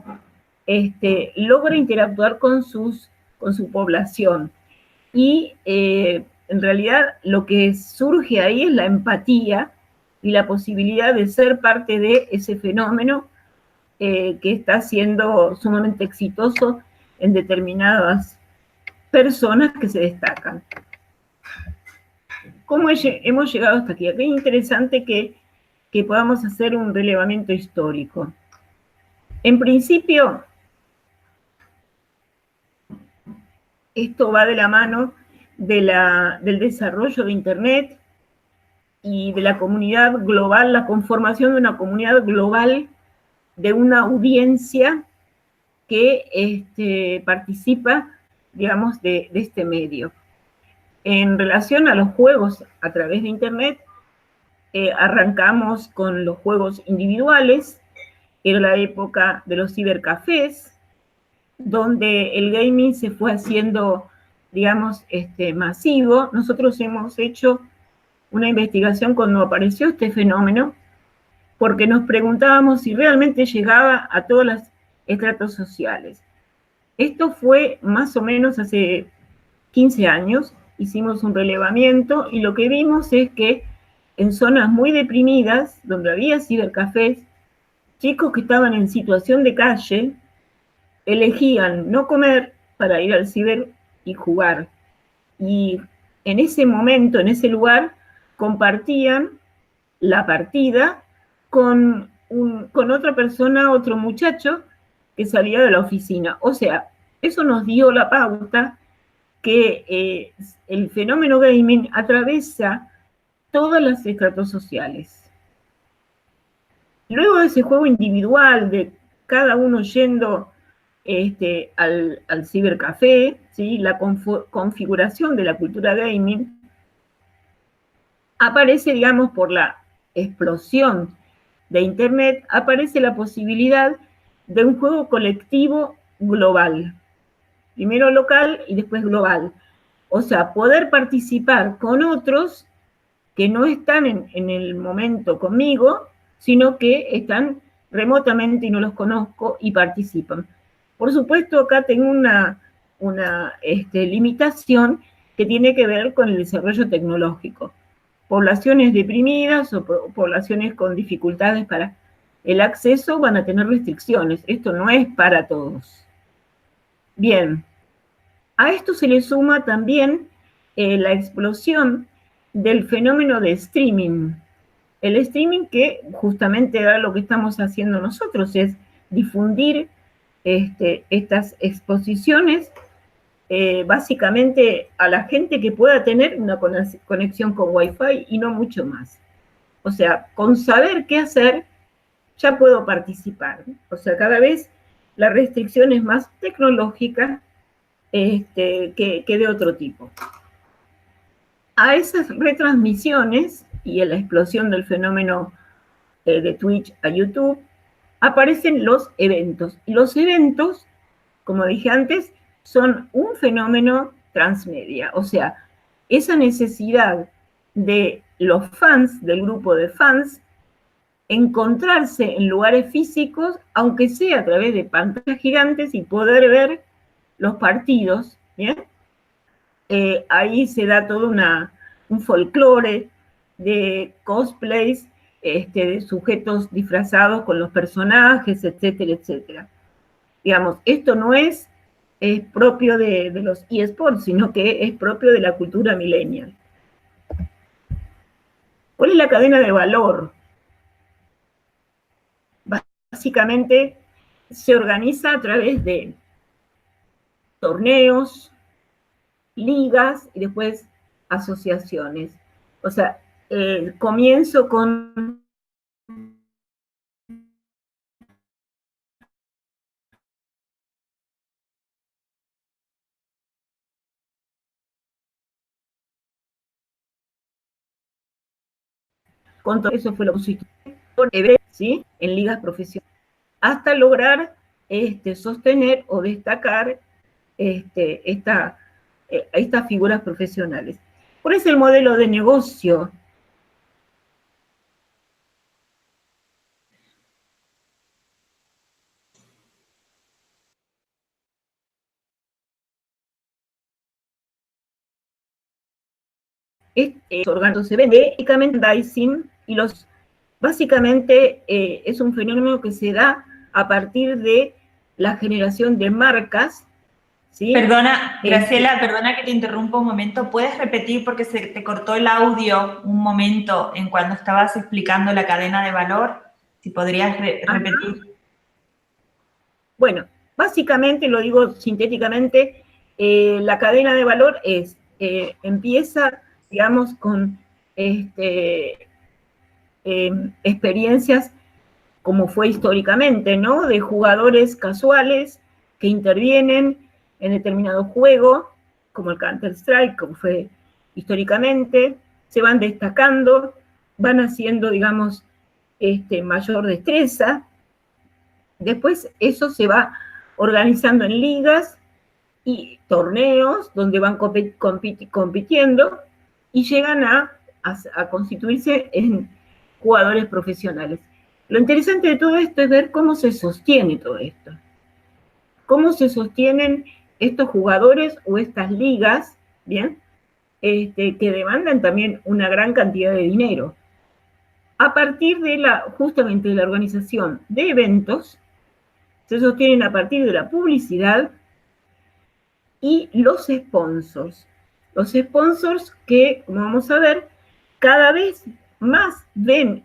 logra interactuar con su población. Y en realidad lo que surge ahí es la empatía y la posibilidad de ser parte de ese fenómeno que está siendo sumamente exitoso en determinadas personas que se destacan. ¿Cómo hemos llegado hasta aquí? Aquí es interesante que podamos hacer un relevamiento histórico. En principio, esto va de la mano del desarrollo de Internet y de la comunidad global, la conformación de una comunidad global de una audiencia que participa, digamos, de este medio. En relación a los juegos a través de Internet, arrancamos con los juegos individuales, era la época de los cibercafés, donde el gaming se fue haciendo, digamos, masivo. Nosotros hemos hecho una investigación cuando apareció este fenómeno, porque nos preguntábamos si realmente llegaba a todos los estratos sociales. Esto fue más o menos hace 15 años, hicimos un relevamiento y lo que vimos es que en zonas muy deprimidas, donde había cibercafés, chicos que estaban en situación de calle, elegían no comer para ir al ciber y jugar. Y en ese momento, en ese lugar, compartían la partida con otra persona, otro muchacho que salía de la oficina. O sea, eso nos dio la pauta que el fenómeno gaming atraviesa todas las estratos sociales. Luego de ese juego individual, de cada uno yendo al cibercafé, ¿sí? La configuración de la cultura gaming aparece, digamos, por la explosión de Internet, aparece la posibilidad de un juego colectivo global. Primero local y después global. O sea, poder participar con otros que no están en el momento conmigo, sino que están remotamente y no los conozco y participan. Por supuesto, acá tengo una limitación que tiene que ver con el desarrollo tecnológico. Poblaciones deprimidas o poblaciones con dificultades para el acceso van a tener restricciones. Esto no es para todos. Bien, a esto se le suma también la explosión del fenómeno de streaming. El streaming que justamente era lo que estamos haciendo nosotros, es difundir estas exposiciones básicamente a la gente que pueda tener una conexión con Wi-Fi y no mucho más. O sea, con saber qué hacer, ya puedo participar. O sea, cada vez la restricción es más tecnológica que de otro tipo. A esas retransmisiones y a la explosión del fenómeno de Twitch a YouTube, aparecen los eventos. Y los eventos, como dije antes, son un fenómeno transmedia. O sea, esa necesidad de los fans, del grupo de fans, encontrarse en lugares físicos, aunque sea a través de pantallas gigantes y poder ver los partidos, ¿bien? Ahí se da todo un folclore de cosplays, de sujetos disfrazados con los personajes, etcétera, etcétera. Digamos, esto no es propio de los eSports, sino que es propio de la cultura millennial. ¿Cuál es la cadena de valor? Básicamente se organiza a través de torneos, ligas y después asociaciones. O sea, comienzo con todo eso fue lo positivo, ¿sí? En ligas profesionales, hasta lograr sostener o destacar estas figuras profesionales. ¿Cuál es el modelo de negocio órganos se vende merchandising y básicamente es un fenómeno que se da a partir de la generación de marcas, ¿sí? Perdona, Graciela, perdona que te interrumpa un momento. ¿Puedes repetir porque se te cortó el audio un momento en cuando estabas explicando la cadena de valor? Si podrías repetir. Bueno, básicamente, lo digo sintéticamente, la cadena de valor empieza, digamos, con experiencias como fue históricamente, ¿no? De jugadores casuales que intervienen en determinado juego, como el Counter-Strike, como fue históricamente, se van destacando, van haciendo, digamos, mayor destreza. Después eso se va organizando en ligas y torneos donde van compitiendo y llegan a constituirse en jugadores profesionales. Lo interesante de todo esto es ver cómo se sostiene todo esto. Cómo se sostienen estos jugadores o estas ligas, ¿bien? Que demandan también una gran cantidad de dinero. A partir de justamente de la organización de eventos, se sostienen a partir de la publicidad y los sponsors. Los sponsors que, como vamos a ver, cada vez más ven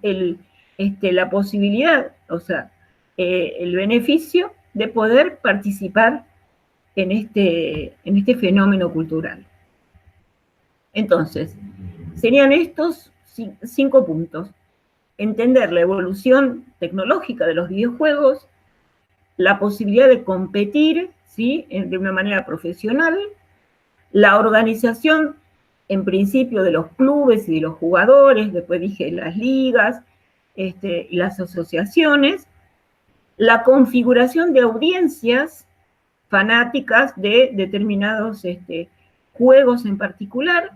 la posibilidad, o sea, el beneficio de poder participar en este fenómeno cultural. Entonces, serían estos 5 puntos. Entender la evolución tecnológica de los videojuegos, la posibilidad de competir, ¿sí?, de una manera profesional, la organización, en principio, de los clubes y de los jugadores, después dije las ligas, y las asociaciones, la configuración de audiencias fanáticas de determinados juegos en particular,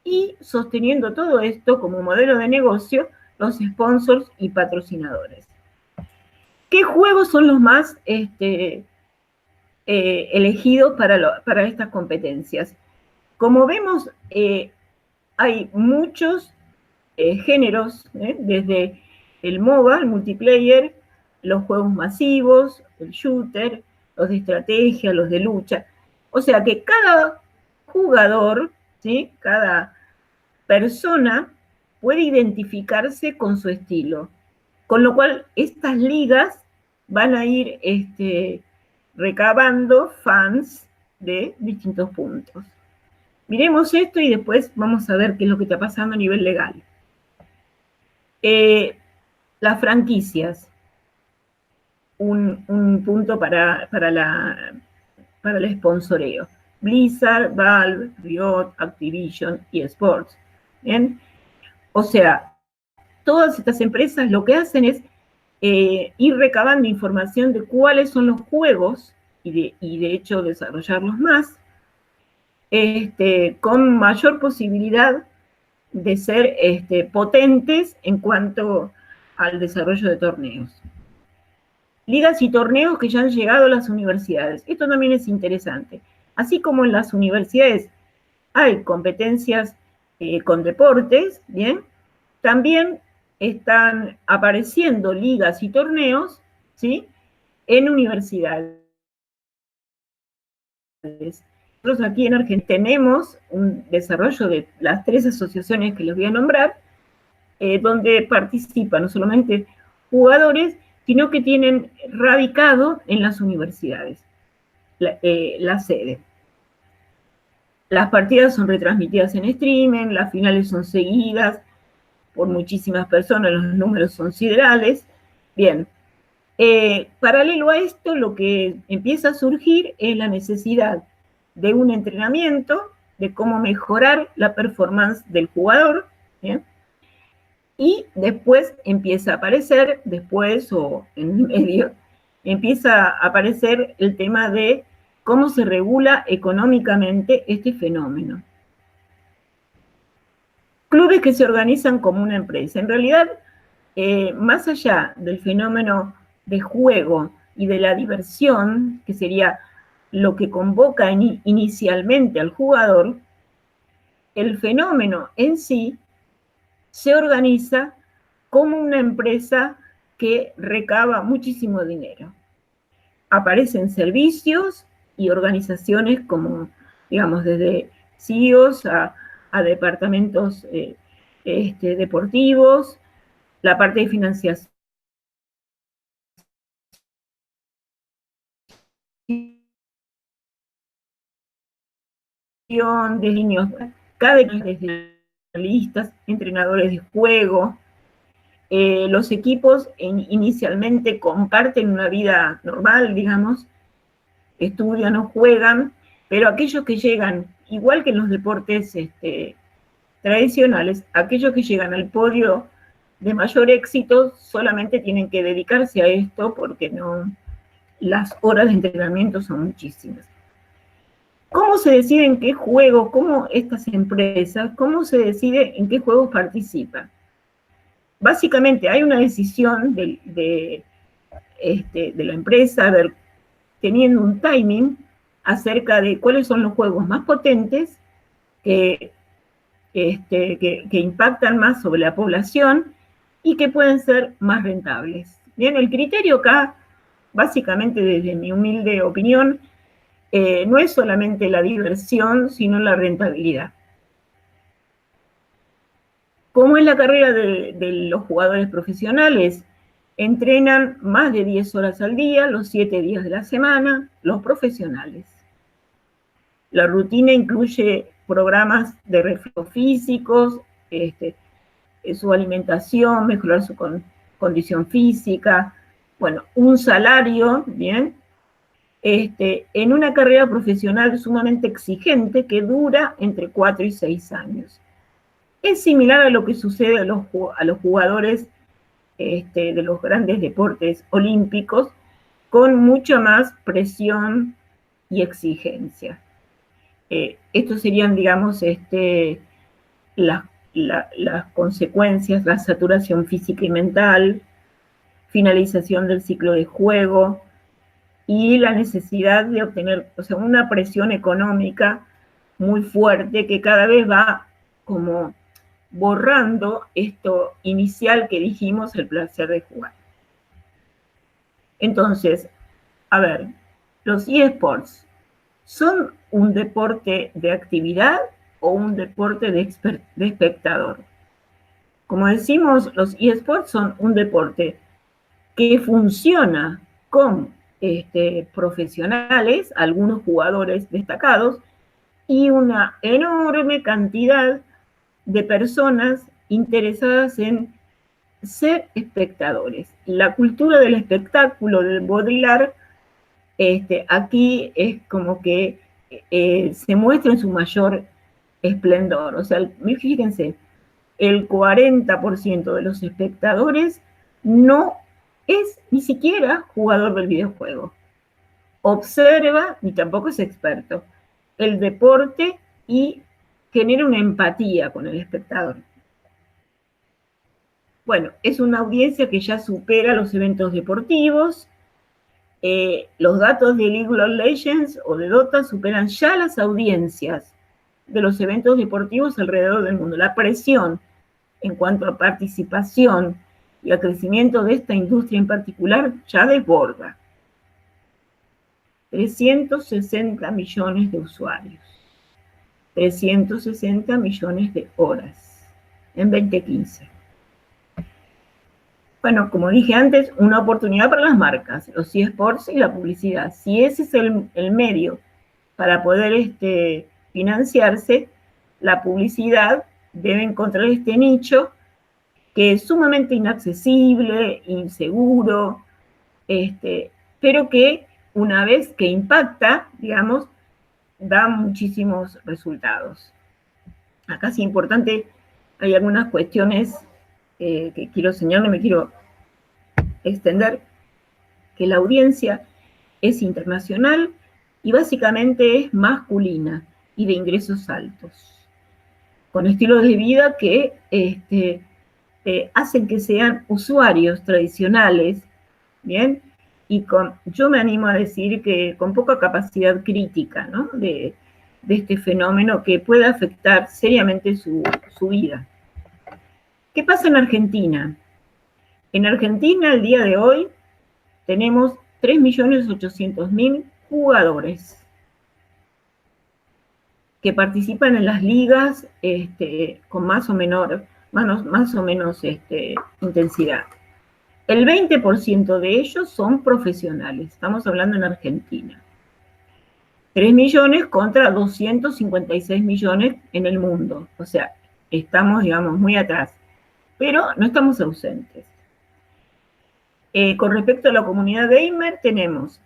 y sosteniendo todo esto como modelo de negocio, los sponsors y patrocinadores. ¿Qué juegos son los más elegidos para estas competencias? Como vemos, hay muchos géneros, desde el MOBA, el multiplayer, los juegos masivos, el shooter, los de estrategia, los de lucha. O sea que cada jugador, ¿sí?, cada persona puede identificarse con su estilo. Con lo cual, estas ligas van a ir recabando fans de distintos puntos. Miremos esto y después vamos a ver qué es lo que está pasando a nivel legal. Las franquicias. Un punto para el sponsoreo. Blizzard, Valve, Riot, Activision y Sports. ¿Bien? O sea, todas estas empresas lo que hacen es ir recabando información de cuáles son los juegos y de hecho desarrollarlos más, con mayor posibilidad de ser potentes en cuanto al desarrollo de torneos. Ligas y torneos que ya han llegado a las universidades. Esto también es interesante. Así como en las universidades hay competencias con deportes, ¿bien?, también están apareciendo ligas y torneos, ¿sí?, en universidades. Nosotros aquí en Argentina tenemos un desarrollo de las 3 asociaciones que les voy a nombrar, donde participan no solamente jugadores, sino que tienen radicado en las universidades la sede. Las partidas son retransmitidas en streaming, las finales son seguidas por muchísimas personas, los números son siderales. Bien, paralelo a esto, lo que empieza a surgir es la necesidad de un entrenamiento, de cómo mejorar la performance del jugador, ¿bien?, y después empieza a aparecer, o en medio, empieza a aparecer el tema de cómo se regula económicamente este fenómeno. Clubes que se organizan como una empresa. En realidad, más allá del fenómeno de juego y de la diversión, que sería lo que convoca inicialmente al jugador, el fenómeno en sí se organiza como una empresa que recaba muchísimo dinero. Aparecen servicios y organizaciones como, digamos, desde CEOs a departamentos deportivos, la parte de financiación de niños, cada desde listas, entrenadores de juego. Los equipos inicialmente comparten una vida normal, digamos, estudian o juegan, pero aquellos que llegan, igual que en los deportes tradicionales, aquellos que llegan al podio de mayor éxito solamente tienen que dedicarse a esto porque no, las horas de entrenamiento son muchísimas. ¿Cómo se decide en qué juegos, cómo estas empresas, cómo se decide en qué juegos participan? Básicamente hay una decisión de la empresa, teniendo un timing acerca de cuáles son los juegos más potentes que impactan más sobre la población y que pueden ser más rentables. Bien, el criterio acá, básicamente desde mi humilde opinión, no es solamente la diversión, sino la rentabilidad. Como en la carrera de los jugadores profesionales, entrenan más de 10 horas al día, los 7 días de la semana, los profesionales. La rutina incluye programas de reflejos físicos, su alimentación, mejorar su condición física, bueno, un salario, ¿bien? En una carrera profesional sumamente exigente que dura entre 4 y 6 años. Es similar a lo que sucede a los jugadores de los grandes deportes olímpicos, con mucha más presión y exigencia. Estos serían, digamos, las consecuencias, la saturación física y mental, finalización del ciclo de juego y la necesidad de obtener, o sea, una presión económica muy fuerte que cada vez va como borrando esto inicial que dijimos, el placer de jugar. Entonces, a ver, los eSports, ¿son un deporte de actividad o un deporte de espectador? Como decimos, los eSports son un deporte que funciona con profesionales, algunos jugadores destacados, y una enorme cantidad de personas interesadas en ser espectadores. La cultura del espectáculo, del Baudrillard, aquí es como que se muestra en su mayor esplendor. O sea, fíjense, el 40% de los espectadores no es ni siquiera jugador del videojuego. Observa, ni tampoco es experto, el deporte y genera una empatía con el espectador. Bueno, es una audiencia que ya supera los eventos deportivos. Los datos de League of Legends o de Dota superan ya las audiencias de los eventos deportivos alrededor del mundo. La presión en cuanto a participación y al crecimiento de esta industria en particular ya desborda. 360 millones de usuarios, 360 millones de horas en 2015. Bueno, como dije antes, una oportunidad para las marcas, los eSports y la publicidad. Si ese es el medio para poder financiarse, la publicidad debe encontrar este nicho que es sumamente inaccesible, inseguro, pero que una vez que impacta, digamos, da muchísimos resultados. Acá es importante, hay algunas cuestiones que quiero señalar, me quiero extender, que la audiencia es internacional y básicamente es masculina y de ingresos altos, con estilos de vida que hacen que sean usuarios tradicionales, ¿bien? Y yo me animo a decir que con poca capacidad crítica, ¿no? de este fenómeno que puede afectar seriamente su vida. ¿Qué pasa en Argentina? En Argentina, al día de hoy, tenemos 3.800.000 jugadores que participan en las ligas con más o menos intensidad. El 20% de ellos son profesionales, estamos hablando en Argentina. 3 millones contra 256 millones en el mundo, o sea, estamos, digamos, muy atrás, pero no estamos ausentes. Con respecto a la comunidad gamer, tenemos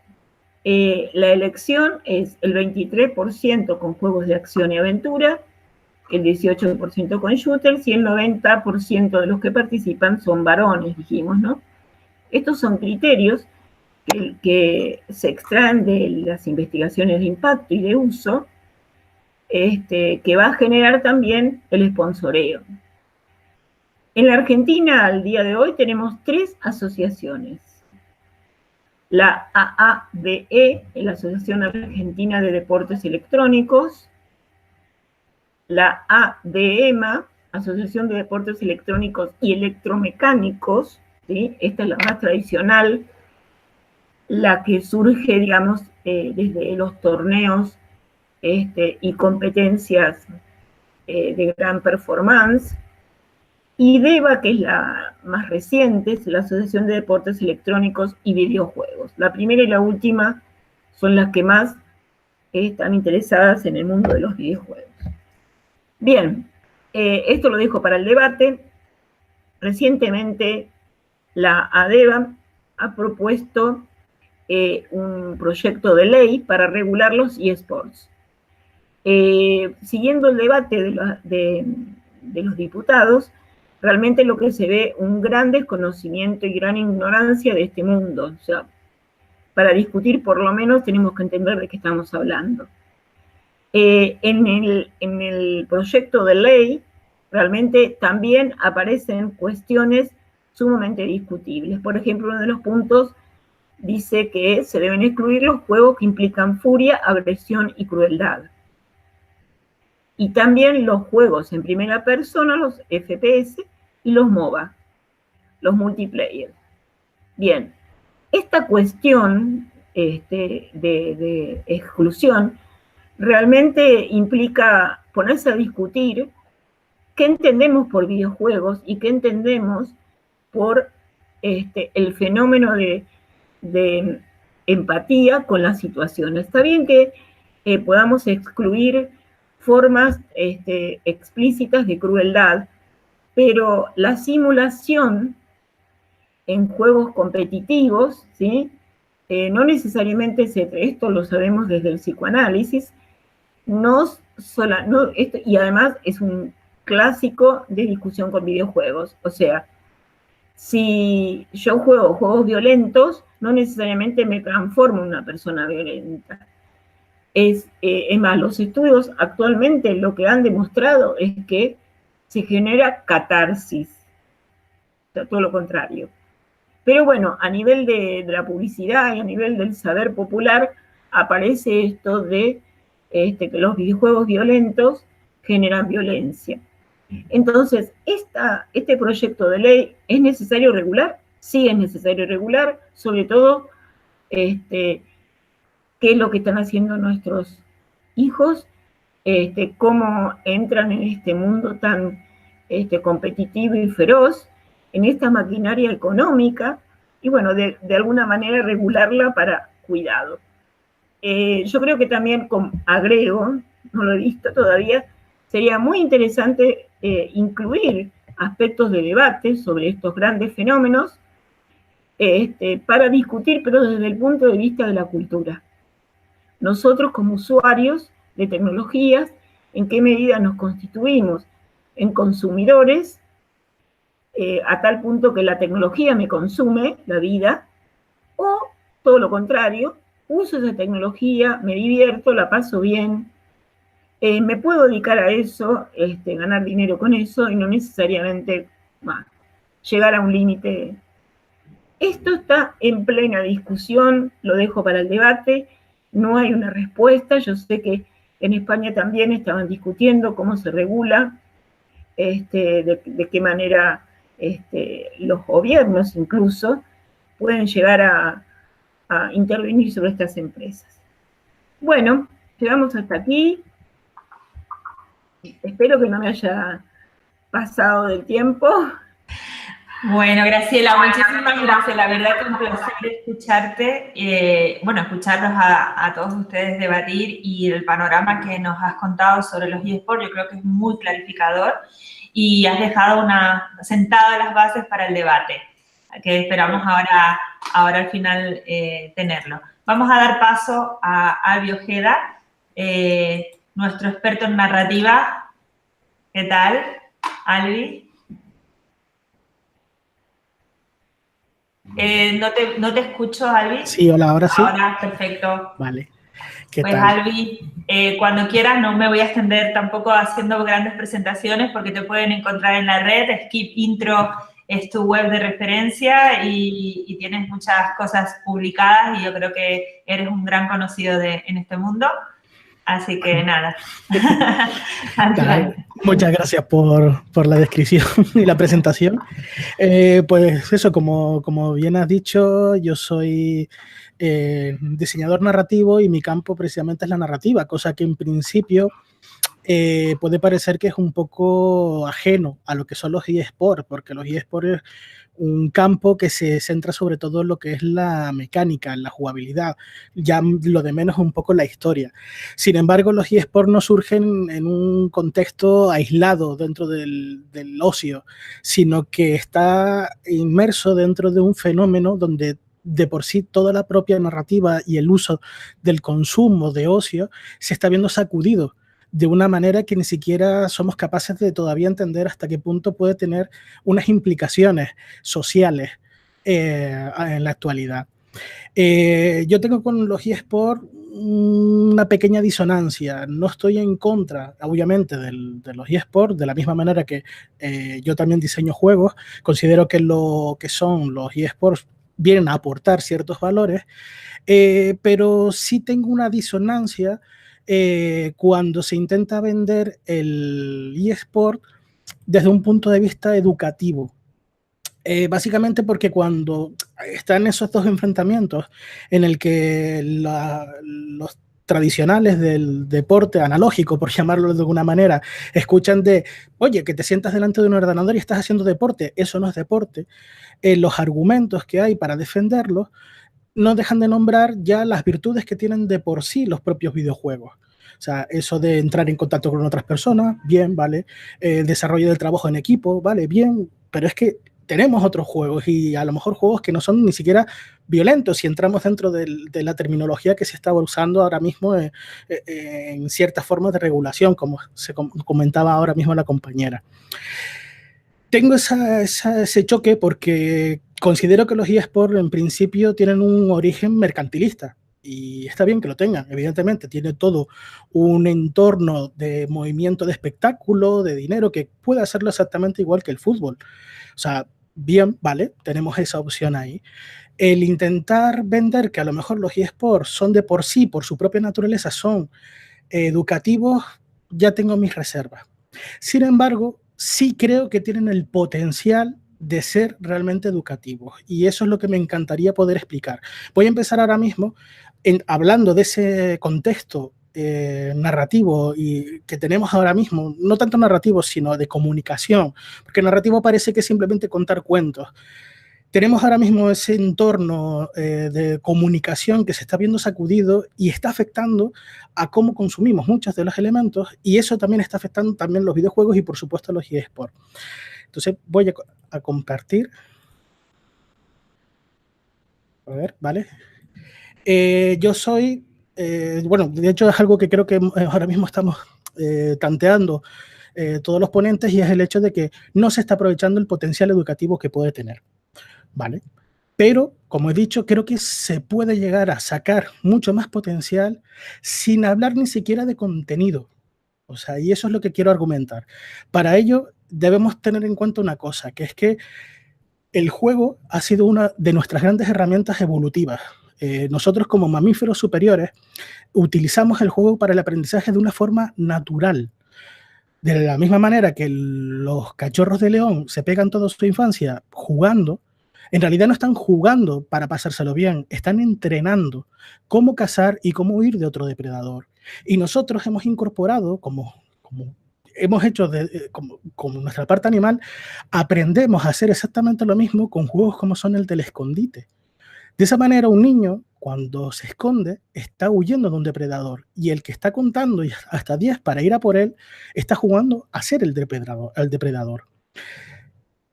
la elección es el 23% con juegos de acción y aventura, el 18% con shooters y el 90% de los que participan son varones, dijimos, ¿no? Estos son criterios que se extraen de las investigaciones de impacto y de uso, que va a generar también el sponsoreo. En la Argentina, al día de hoy, tenemos 3 asociaciones. La AADE, la Asociación Argentina de Deportes Electrónicos, la ADEMA, Asociación de Deportes Electrónicos y Electromecánicos, ¿sí? Esta es la más tradicional, la que surge, digamos, desde los torneos y competencias de gran performance. Y DEVA, que es la más reciente, es la Asociación de Deportes Electrónicos y Videojuegos. La primera y la última son las que más están interesadas en el mundo de los videojuegos. Bien, esto lo dejo para el debate. Recientemente la ADEVA ha propuesto un proyecto de ley para regular los eSports. Siguiendo el debate de los diputados, realmente lo que se ve un gran desconocimiento y gran ignorancia de este mundo. O sea, para discutir por lo menos tenemos que entender de qué estamos hablando. En el proyecto de ley realmente también aparecen cuestiones sumamente discutibles. Por ejemplo, uno de los puntos dice que se deben excluir los juegos que implican furia, agresión y crueldad. Y también los juegos en primera persona, los FPS y los MOBA, los multiplayer. Bien, esta cuestión de exclusión realmente implica ponerse a discutir qué entendemos por videojuegos y qué entendemos por el fenómeno de empatía con la situación. Está bien que podamos excluir formas explícitas de crueldad, pero la simulación en juegos competitivos, ¿sí? No necesariamente, esto lo sabemos desde el psicoanálisis, y además es un clásico de discusión con videojuegos. O sea, si yo juego juegos violentos, no necesariamente me transformo en una persona violenta. Es más, los estudios actualmente lo que han demostrado es que se genera catarsis, o sea, todo lo contrario. Pero bueno, a nivel de la publicidad y a nivel del saber popular, aparece esto de que los videojuegos violentos generan violencia. Entonces, este proyecto de ley, ¿es necesario regular? Sí, es necesario regular, sobre todo, qué es lo que están haciendo nuestros hijos, cómo entran en este mundo tan competitivo y feroz, en esta maquinaria económica, y bueno, de alguna manera regularla para cuidado. Yo creo que también, agrego, no lo he visto todavía, sería muy interesante incluir aspectos de debate sobre estos grandes fenómenos para discutir, pero desde el punto de vista de la cultura. Nosotros como usuarios de tecnologías, ¿en qué medida nos constituimos en consumidores a tal punto que la tecnología me consume la vida? O todo lo contrario, uso esa tecnología, me divierto, la paso bien, me puedo dedicar a eso, ganar dinero con eso y no necesariamente llegar a un límite. Esto está en plena discusión, lo dejo para el debate, no hay una respuesta. Yo sé que En España también estaban discutiendo cómo se regula, de qué manera los gobiernos incluso pueden llegar a intervenir sobre estas empresas. Bueno, llegamos hasta aquí. Espero que no me haya pasado del tiempo. Bueno, Graciela, muchísimas gracias. La verdad que un placer escucharte, escucharlos a todos ustedes debatir, y el panorama que nos has contado sobre los eSports yo creo que es muy clarificador y has dejado sentadas las bases para el debate, que esperamos ahora al final tenerlo. Vamos a dar paso a Albi Ojeda, nuestro experto en narrativa. ¿Qué tal, Albi? No te escucho, Albi. Sí, hola, ahora sí. Ahora, perfecto. Vale. ¿Qué pues, tal? Albi, cuando quieras, no me voy a extender tampoco haciendo grandes presentaciones, porque te pueden encontrar en la red. Skip Intro es tu web de referencia y tienes muchas cosas publicadas, y yo creo que eres un gran conocido en este mundo. Así que nada. Muchas gracias por la descripción y la presentación. Pues eso, como bien has dicho, yo soy diseñador narrativo y mi campo precisamente es la narrativa, cosa que en principio puede parecer que es un poco ajeno a lo que son los eSports, porque los eSports es un campo que se centra sobre todo en lo que es la mecánica, en la jugabilidad, ya lo de menos un poco la historia. Sin embargo, los eSports no surgen en un contexto aislado dentro del ocio, sino que está inmerso dentro de un fenómeno donde de por sí toda la propia narrativa y el uso del consumo de ocio se está viendo sacudido de una manera que ni siquiera somos capaces de todavía entender hasta qué punto puede tener unas implicaciones sociales en la actualidad. Yo tengo con los eSports una pequeña disonancia. No estoy en contra, obviamente, de los eSports, de la misma manera que yo también diseño juegos. Considero que lo que son los eSports vienen a aportar ciertos valores, pero sí tengo una disonancia cuando se intenta vender el eSport desde un punto de vista educativo. Básicamente porque cuando están esos dos enfrentamientos en el que los tradicionales del deporte analógico, por llamarlo de alguna manera, escuchan de, oye, que te sientas delante de un ordenador y estás haciendo deporte, eso no es deporte, los argumentos que hay para defenderlo no dejan de nombrar ya las virtudes que tienen de por sí los propios videojuegos. O sea, eso de entrar en contacto con otras personas, bien, vale. Desarrollo del trabajo en equipo, vale, bien. Pero es que tenemos otros juegos, y a lo mejor juegos que no son ni siquiera violentos si entramos dentro de la terminología que se está usando ahora mismo en ciertas formas de regulación, como se comentaba ahora mismo la compañera. Tengo ese choque porque considero que los eSports en principio tienen un origen mercantilista, y está bien que lo tengan, evidentemente, tiene todo un entorno de movimiento de espectáculo, de dinero, que puede hacerlo exactamente igual que el fútbol. O sea, bien, vale, tenemos esa opción ahí. El intentar vender que a lo mejor los eSports son de por sí, por su propia naturaleza, son educativos, ya tengo mis reservas. Sin embargo, sí creo que tienen el potencial de ser realmente educativos, y eso es lo que me encantaría poder explicar. Voy a empezar ahora mismo hablando de ese contexto narrativo y que tenemos ahora mismo, no tanto narrativo, sino de comunicación, porque narrativo parece que es simplemente contar cuentos. Tenemos ahora mismo ese entorno de comunicación que se está viendo sacudido y está afectando a cómo consumimos muchos de los elementos, y eso también está afectando también los videojuegos y, por supuesto, los eSports. Entonces voy a compartir. A ver, ¿vale? Yo soy, bueno, de hecho es algo que creo que ahora mismo estamos tanteando todos los ponentes, y es el hecho de que no se está aprovechando el potencial educativo que puede tener, ¿vale? Pero, como he dicho, creo que se puede llegar a sacar mucho más potencial sin hablar ni siquiera de contenido. O sea, y eso es lo que quiero argumentar. Para ello, debemos tener en cuenta una cosa, que es que el juego ha sido una de nuestras grandes herramientas evolutivas. nosotros como mamíferos superiores utilizamos el juego para el aprendizaje de una forma natural. De la misma manera que los cachorros de león se pegan toda su infancia jugando, en realidad no están jugando para pasárselo bien, están entrenando cómo cazar y cómo huir de otro depredador. Y nosotros hemos incorporado, como hemos hecho como nuestra parte animal, aprendemos a hacer exactamente lo mismo con juegos como son el del escondite. De esa manera, un niño, cuando se esconde, está huyendo de un depredador, y el que está contando hasta 10 para ir a por él, está jugando a ser el depredador.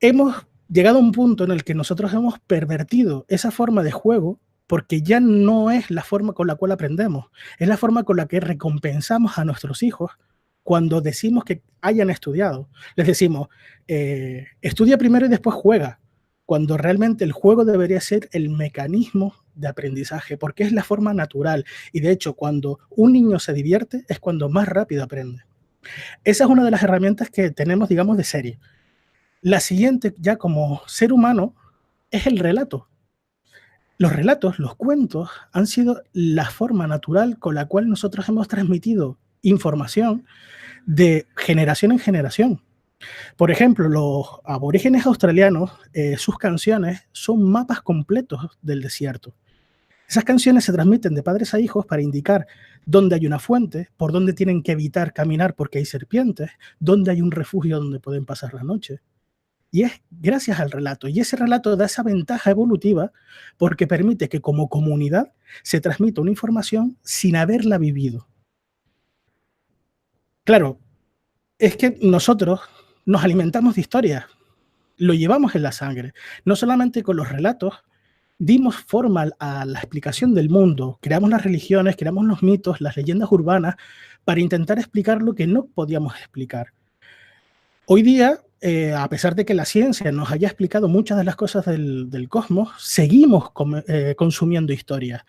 Hemos llegado a un punto en el que nosotros hemos pervertido esa forma de juego, porque ya no es la forma con la cual aprendemos, es la forma con la que recompensamos a nuestros hijos cuando decimos que hayan estudiado. Les decimos, estudia primero y después juega, cuando realmente el juego debería ser el mecanismo de aprendizaje, porque es la forma natural. Y de hecho, cuando un niño se divierte, es cuando más rápido aprende. Esa es una de las herramientas que tenemos, digamos, de serie. La siguiente, ya como ser humano, es el relato. Los relatos, los cuentos, han sido la forma natural con la cual nosotros hemos transmitido información de generación en generación. Por ejemplo, los aborígenes australianos, sus canciones son mapas completos del desierto. Esas canciones se transmiten de padres a hijos para indicar dónde hay una fuente, por dónde tienen que evitar caminar porque hay serpientes, dónde hay un refugio donde pueden pasar la noche. Y es gracias al relato. Y ese relato da esa ventaja evolutiva porque permite que como comunidad se transmita una información sin haberla vivido. Claro, es que nosotros nos alimentamos de historias, lo llevamos en la sangre. No solamente con los relatos dimos forma a la explicación del mundo, creamos las religiones, creamos los mitos, las leyendas urbanas, para intentar explicar lo que no podíamos explicar. Hoy día, a pesar de que la ciencia nos haya explicado muchas de las cosas del cosmos, seguimos consumiendo historias,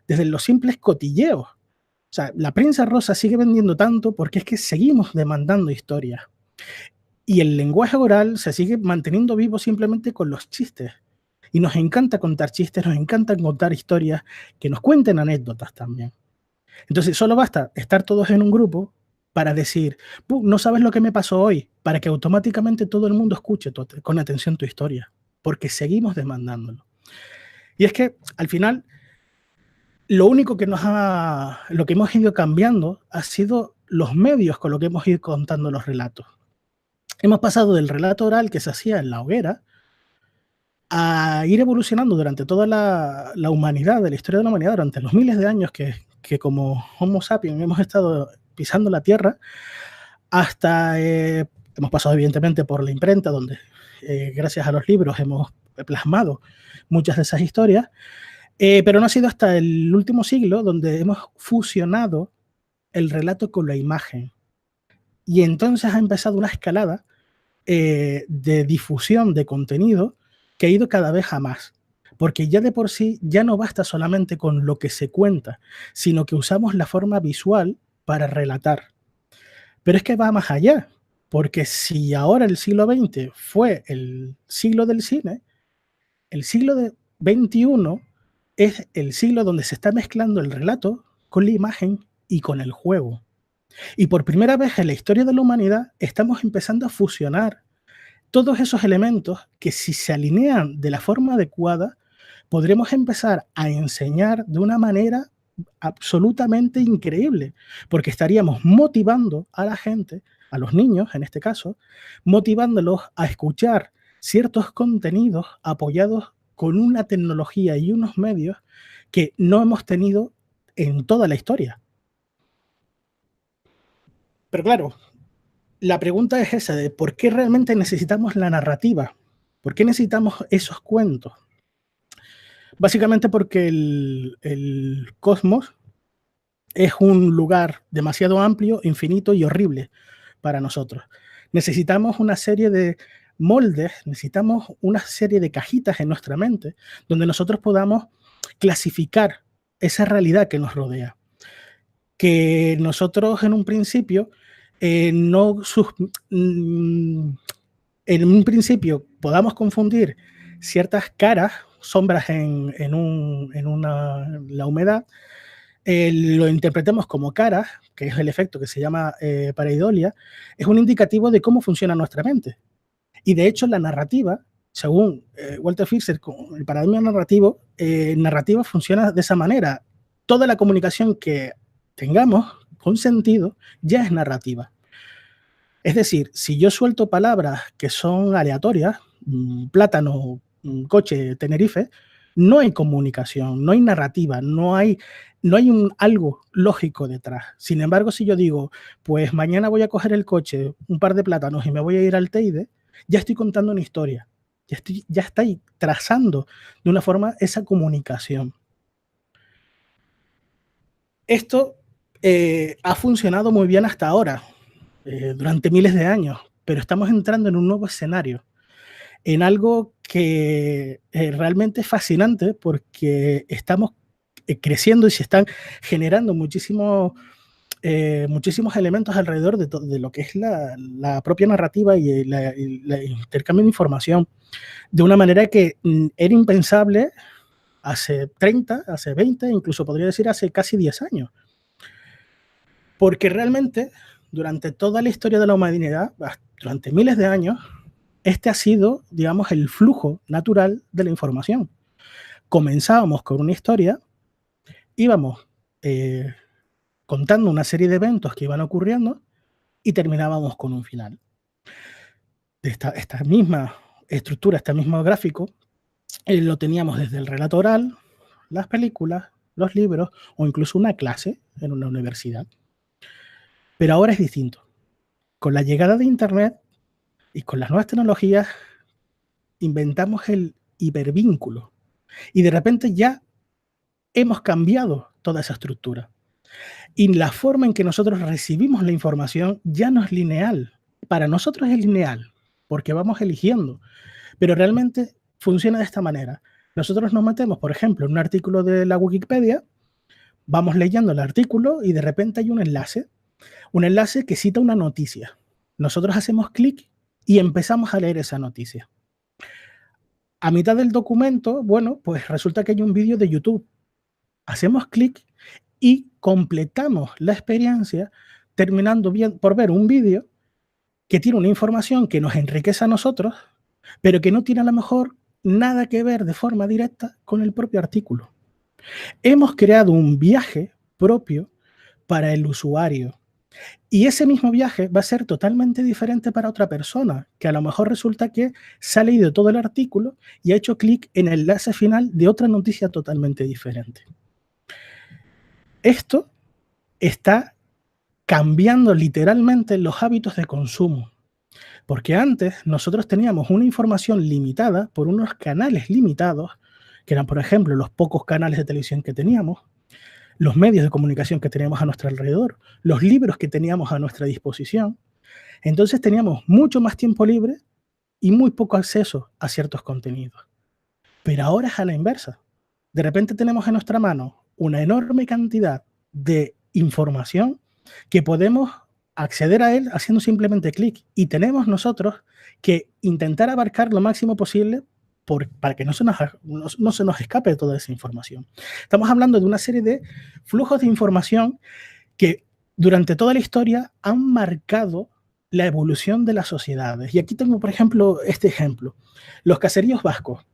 desde los simples cotilleos. O sea, la prensa rosa sigue vendiendo tanto porque es que seguimos demandando historias. Y el lenguaje oral se sigue manteniendo vivo simplemente con los chistes. Y nos encanta contar chistes, nos encanta contar historias, que nos cuenten anécdotas también. Entonces, solo basta estar todos en un grupo para decir, no sabes lo que me pasó hoy, para que automáticamente todo el mundo escuche con atención tu historia, porque seguimos demandándolo. Y es que, al final, lo único que lo que hemos ido cambiando ha sido los medios con los que hemos ido contando los relatos. Hemos pasado del relato oral que se hacía en la hoguera a ir evolucionando durante toda la humanidad, de la historia de la humanidad, durante los miles de años que como Homo sapiens hemos estado pisando la Tierra, hasta hemos pasado evidentemente por la imprenta, donde gracias a los libros hemos plasmado muchas de esas historias, pero no ha sido hasta el último siglo donde hemos fusionado el relato con la imagen. Y entonces ha empezado una escalada de difusión de contenido que ha ido cada vez a más. Porque ya de por sí ya no basta solamente con lo que se cuenta, sino que usamos la forma visual para relatar. Pero es que va más allá, porque si ahora el siglo XX fue el siglo del cine, el siglo XXI es el siglo donde se está mezclando el relato con la imagen y con el juego. Y por primera vez en la historia de la humanidad estamos empezando a fusionar todos esos elementos que, si se alinean de la forma adecuada, podremos empezar a enseñar de una manera absolutamente increíble, porque estaríamos motivando a la gente, a los niños en este caso, motivándolos a escuchar ciertos contenidos apoyados con una tecnología y unos medios que no hemos tenido en toda la historia. Pero claro, la pregunta es esa, de por qué realmente necesitamos la narrativa, por qué necesitamos esos cuentos. Básicamente porque el cosmos es un lugar demasiado amplio, infinito y horrible para nosotros. Necesitamos una serie de moldes, necesitamos una serie de cajitas en nuestra mente donde nosotros podamos clasificar esa realidad que nos rodea. Que nosotros en un principio en un principio podamos confundir ciertas caras, sombras en la humedad, lo interpretemos como caras, que es el efecto que se llama pareidolia, es un indicativo de cómo funciona nuestra mente. Y de hecho la narrativa, según Walter Fischer, con el paradigma narrativo, narrativa funciona de esa manera. Toda la comunicación que tengamos con sentido ya es narrativa. Es decir, si yo suelto palabras que son aleatorias, plátano, coche, Tenerife, no hay comunicación, no hay narrativa, no hay algo lógico detrás. Sin embargo, si yo digo, pues mañana voy a coger el coche, un par de plátanos y me voy a ir al Teide, ya estoy contando una historia, ya estoy trazando de una forma esa comunicación. Esto ha funcionado muy bien hasta ahora, durante miles de años, pero estamos entrando en un nuevo escenario, en algo que realmente es fascinante porque estamos creciendo y se están generando muchísimos elementos alrededor de lo que es la propia narrativa y el intercambio de información, de una manera que era impensable hace 30, hace 20, incluso podría decir hace casi 10 años. Porque realmente, durante toda la historia de la humanidad, durante miles de años, este ha sido, digamos, el flujo natural de la información. Comenzábamos con una historia, íbamos contando una serie de eventos que iban ocurriendo y terminábamos con un final. Esta misma estructura, este mismo gráfico, lo teníamos desde el relato oral, las películas, los libros o incluso una clase en una universidad. Pero ahora es distinto. Con la llegada de Internet y con las nuevas tecnologías inventamos el hipervínculo y de repente ya hemos cambiado toda esa estructura. Y la forma en que nosotros recibimos la información ya no es lineal. Para nosotros es lineal, porque vamos eligiendo, pero realmente funciona de esta manera. Nosotros nos metemos, por ejemplo, en un artículo de la Wikipedia, vamos leyendo el artículo y de repente hay un enlace que cita una noticia. Nosotros hacemos clic y empezamos a leer esa noticia. A mitad del documento, bueno, pues resulta que hay un vídeo de YouTube. Hacemos clic y completamos la experiencia terminando por ver un vídeo que tiene una información que nos enriquece a nosotros, pero que no tiene a lo mejor nada que ver de forma directa con el propio artículo. Hemos creado un viaje propio para el usuario. Y ese mismo viaje va a ser totalmente diferente para otra persona, que a lo mejor resulta que se ha leído todo el artículo y ha hecho clic en el enlace final de otra noticia totalmente diferente. Esto está cambiando literalmente los hábitos de consumo, porque antes nosotros teníamos una información limitada por unos canales limitados, que eran, por ejemplo, los pocos canales de televisión que teníamos, los medios de comunicación que teníamos a nuestro alrededor, los libros que teníamos a nuestra disposición. Entonces teníamos mucho más tiempo libre y muy poco acceso a ciertos contenidos. Pero ahora es a la inversa. De repente tenemos en nuestra mano una enorme cantidad de información que podemos acceder a él haciendo simplemente clic. Y tenemos nosotros que intentar abarcar lo máximo posible para que no se nos escape toda esa información. Estamos hablando de una serie de flujos de información que durante toda la historia han marcado la evolución de las sociedades. Y aquí tengo, por ejemplo, este ejemplo. Los caseríos vascos.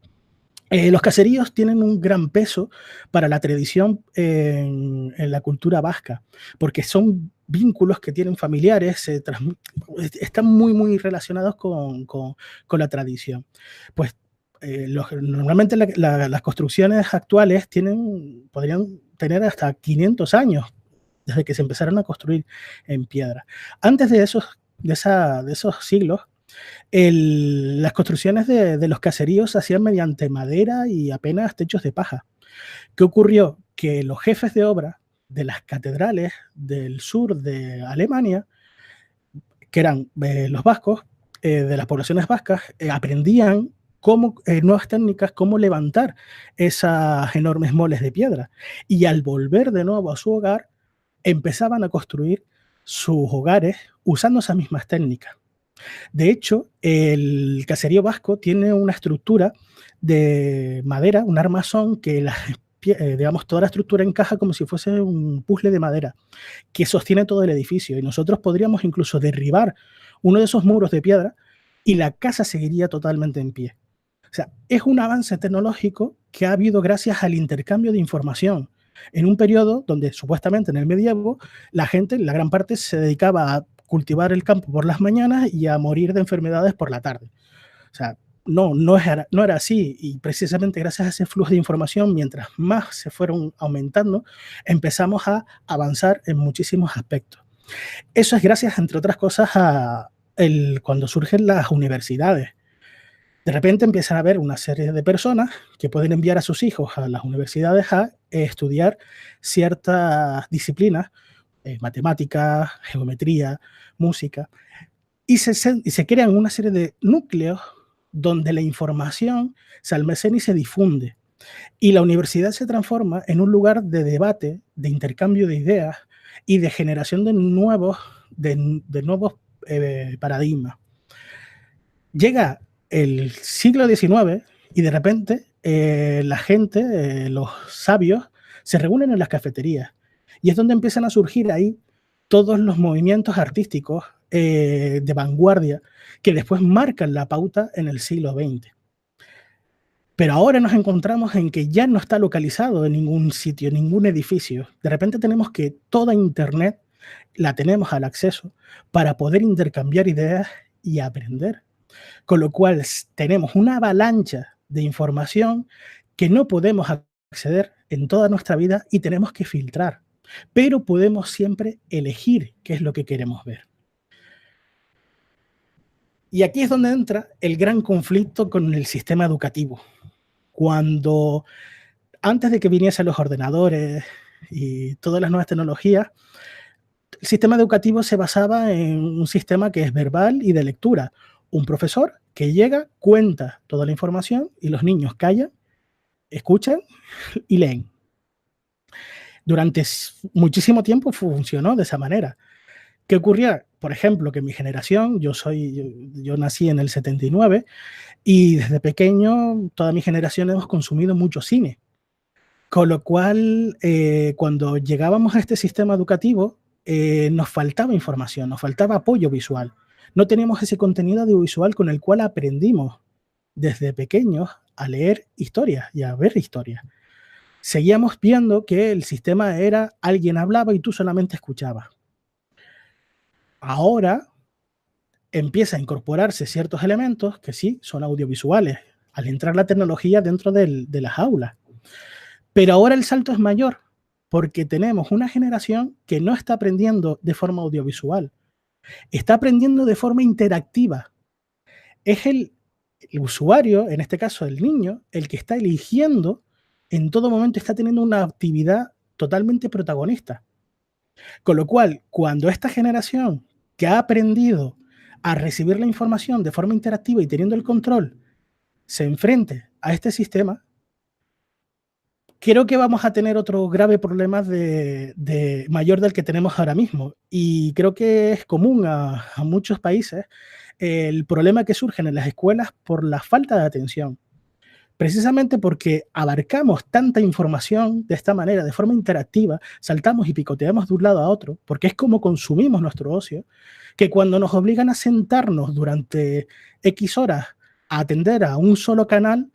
Los caseríos tienen un gran peso para la tradición en la cultura vasca, porque son vínculos que tienen familiares, están muy, muy relacionados con la tradición. Pues normalmente las construcciones actuales podrían tener hasta 500 años desde que se empezaron a construir en piedra. Antes de esos siglos, las construcciones de los caseríos se hacían mediante madera y apenas techos de paja. ¿Qué ocurrió? Que los jefes de obra de las catedrales del sur de Alemania, que eran los vascos, de las poblaciones vascas, aprendían nuevas técnicas, cómo levantar esas enormes moles de piedra. Y al volver de nuevo a su hogar, empezaban a construir sus hogares usando esas mismas técnicas. De hecho, el caserío vasco tiene una estructura de madera, un armazón que digamos, toda la estructura encaja como si fuese un puzzle de madera que sostiene todo el edificio, y nosotros podríamos incluso derribar uno de esos muros de piedra y la casa seguiría totalmente en pie. O sea, es un avance tecnológico que ha habido gracias al intercambio de información en un periodo donde supuestamente en el medievo la gente, la gran parte, se dedicaba a cultivar el campo por las mañanas y a morir de enfermedades por la tarde. O sea, no era así, y precisamente gracias a ese flujo de información, mientras más se fueron aumentando, empezamos a avanzar en muchísimos aspectos. Eso es gracias, entre otras cosas, a cuando surgen las universidades. De repente empiezan a haber una serie de personas que pueden enviar a sus hijos a las universidades a estudiar ciertas disciplinas, matemáticas, geometría, música, y se crean una serie de núcleos donde la información se almacena y se difunde. Y la universidad se transforma en un lugar de debate, de intercambio de ideas y de generación de nuevos paradigmas. Llega el siglo XIX y de repente la gente, los sabios, se reúnen en las cafeterías, y es donde empiezan a surgir ahí todos los movimientos artísticos de vanguardia que después marcan la pauta en el siglo XX. Pero ahora nos encontramos en que ya no está localizado en ningún sitio, en ningún edificio. De repente tenemos que toda Internet la tenemos al acceso para poder intercambiar ideas y aprender. Con lo cual tenemos una avalancha de información que no podemos acceder en toda nuestra vida y tenemos que filtrar. Pero podemos siempre elegir qué es lo que queremos ver. Y aquí es donde entra el gran conflicto con el sistema educativo. Cuando, antes de que viniesen los ordenadores y todas las nuevas tecnologías, el sistema educativo se basaba en un sistema que es verbal y de lectura. Un profesor que llega, cuenta toda la información y los niños callan, escuchan y leen. Durante muchísimo tiempo funcionó de esa manera. ¿Qué ocurría? Por ejemplo, que mi generación, yo nací en el 79 y desde pequeño toda mi generación hemos consumido mucho cine. Con lo cual, cuando llegábamos a este sistema educativo, nos faltaba información, nos faltaba apoyo visual. No teníamos ese contenido audiovisual con el cual aprendimos desde pequeños a leer historias y a ver historias. Seguíamos viendo que el sistema era alguien hablaba y tú solamente escuchabas. Ahora empieza a incorporarse ciertos elementos que sí son audiovisuales al entrar la tecnología dentro de las aulas. Pero ahora el salto es mayor porque tenemos una generación que no está aprendiendo de forma audiovisual, está aprendiendo de forma interactiva. Es el usuario, en este caso el niño, el que está eligiendo, en todo momento está teniendo una actividad totalmente protagonista. Con lo cual, cuando esta generación que ha aprendido a recibir la información de forma interactiva y teniendo el control, se enfrente a este sistema, creo que vamos a tener otro grave problema de mayor del que tenemos ahora mismo. Y creo que es común a muchos países el problema que surge en las escuelas por la falta de atención. Precisamente porque abarcamos tanta información de esta manera, de forma interactiva, saltamos y picoteamos de un lado a otro, porque es como consumimos nuestro ocio, que cuando nos obligan a sentarnos durante X horas a atender a un solo canal,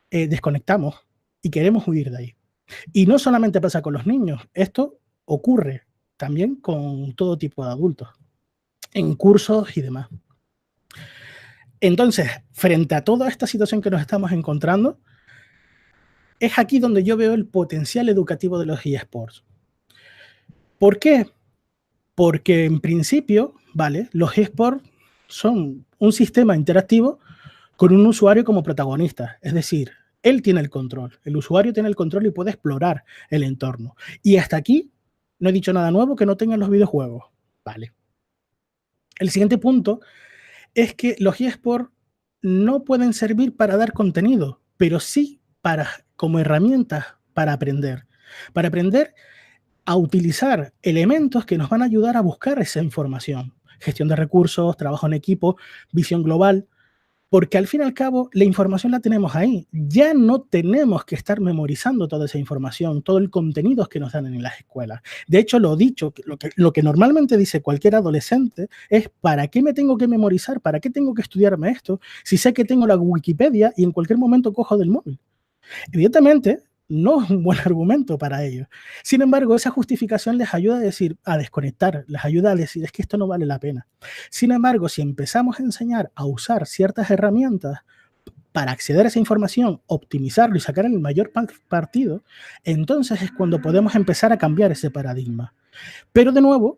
desconectamos y queremos huir de ahí. Y no solamente pasa con los niños, esto ocurre también con todo tipo de adultos, en cursos y demás. Entonces, frente a toda esta situación que nos estamos encontrando, es aquí donde yo veo el potencial educativo de los eSports. ¿Por qué? Porque en principio, ¿vale? Los eSports son un sistema interactivo con un usuario como protagonista. Es decir, él tiene el control, el usuario tiene el control y puede explorar el entorno. Y hasta aquí no he dicho nada nuevo que no tengan los videojuegos. Vale. El siguiente punto es que los eSports no pueden servir para dar contenido, pero sí como herramientas para aprender a utilizar elementos que nos van a ayudar a buscar esa información. gestión de recursos, trabajo en equipo, visión global, porque al fin y al cabo la información la tenemos ahí. Ya no tenemos que estar memorizando toda esa información, todo el contenido que nos dan en las escuelas. De hecho, lo que normalmente dice cualquier adolescente es ¿para qué me tengo que memorizar? ¿Para qué tengo que estudiarme esto? Si sé que tengo la Wikipedia y en cualquier momento cojo del móvil. Evidentemente, no es un buen argumento para ellos. Sin embargo, esa justificación les ayuda a desconectar, les ayuda a decir, es que esto no vale la pena. Sin embargo, si empezamos a enseñar a usar ciertas herramientas para acceder a esa información, optimizarlo y sacar el mayor partido, entonces es cuando podemos empezar a cambiar ese paradigma. Pero de nuevo,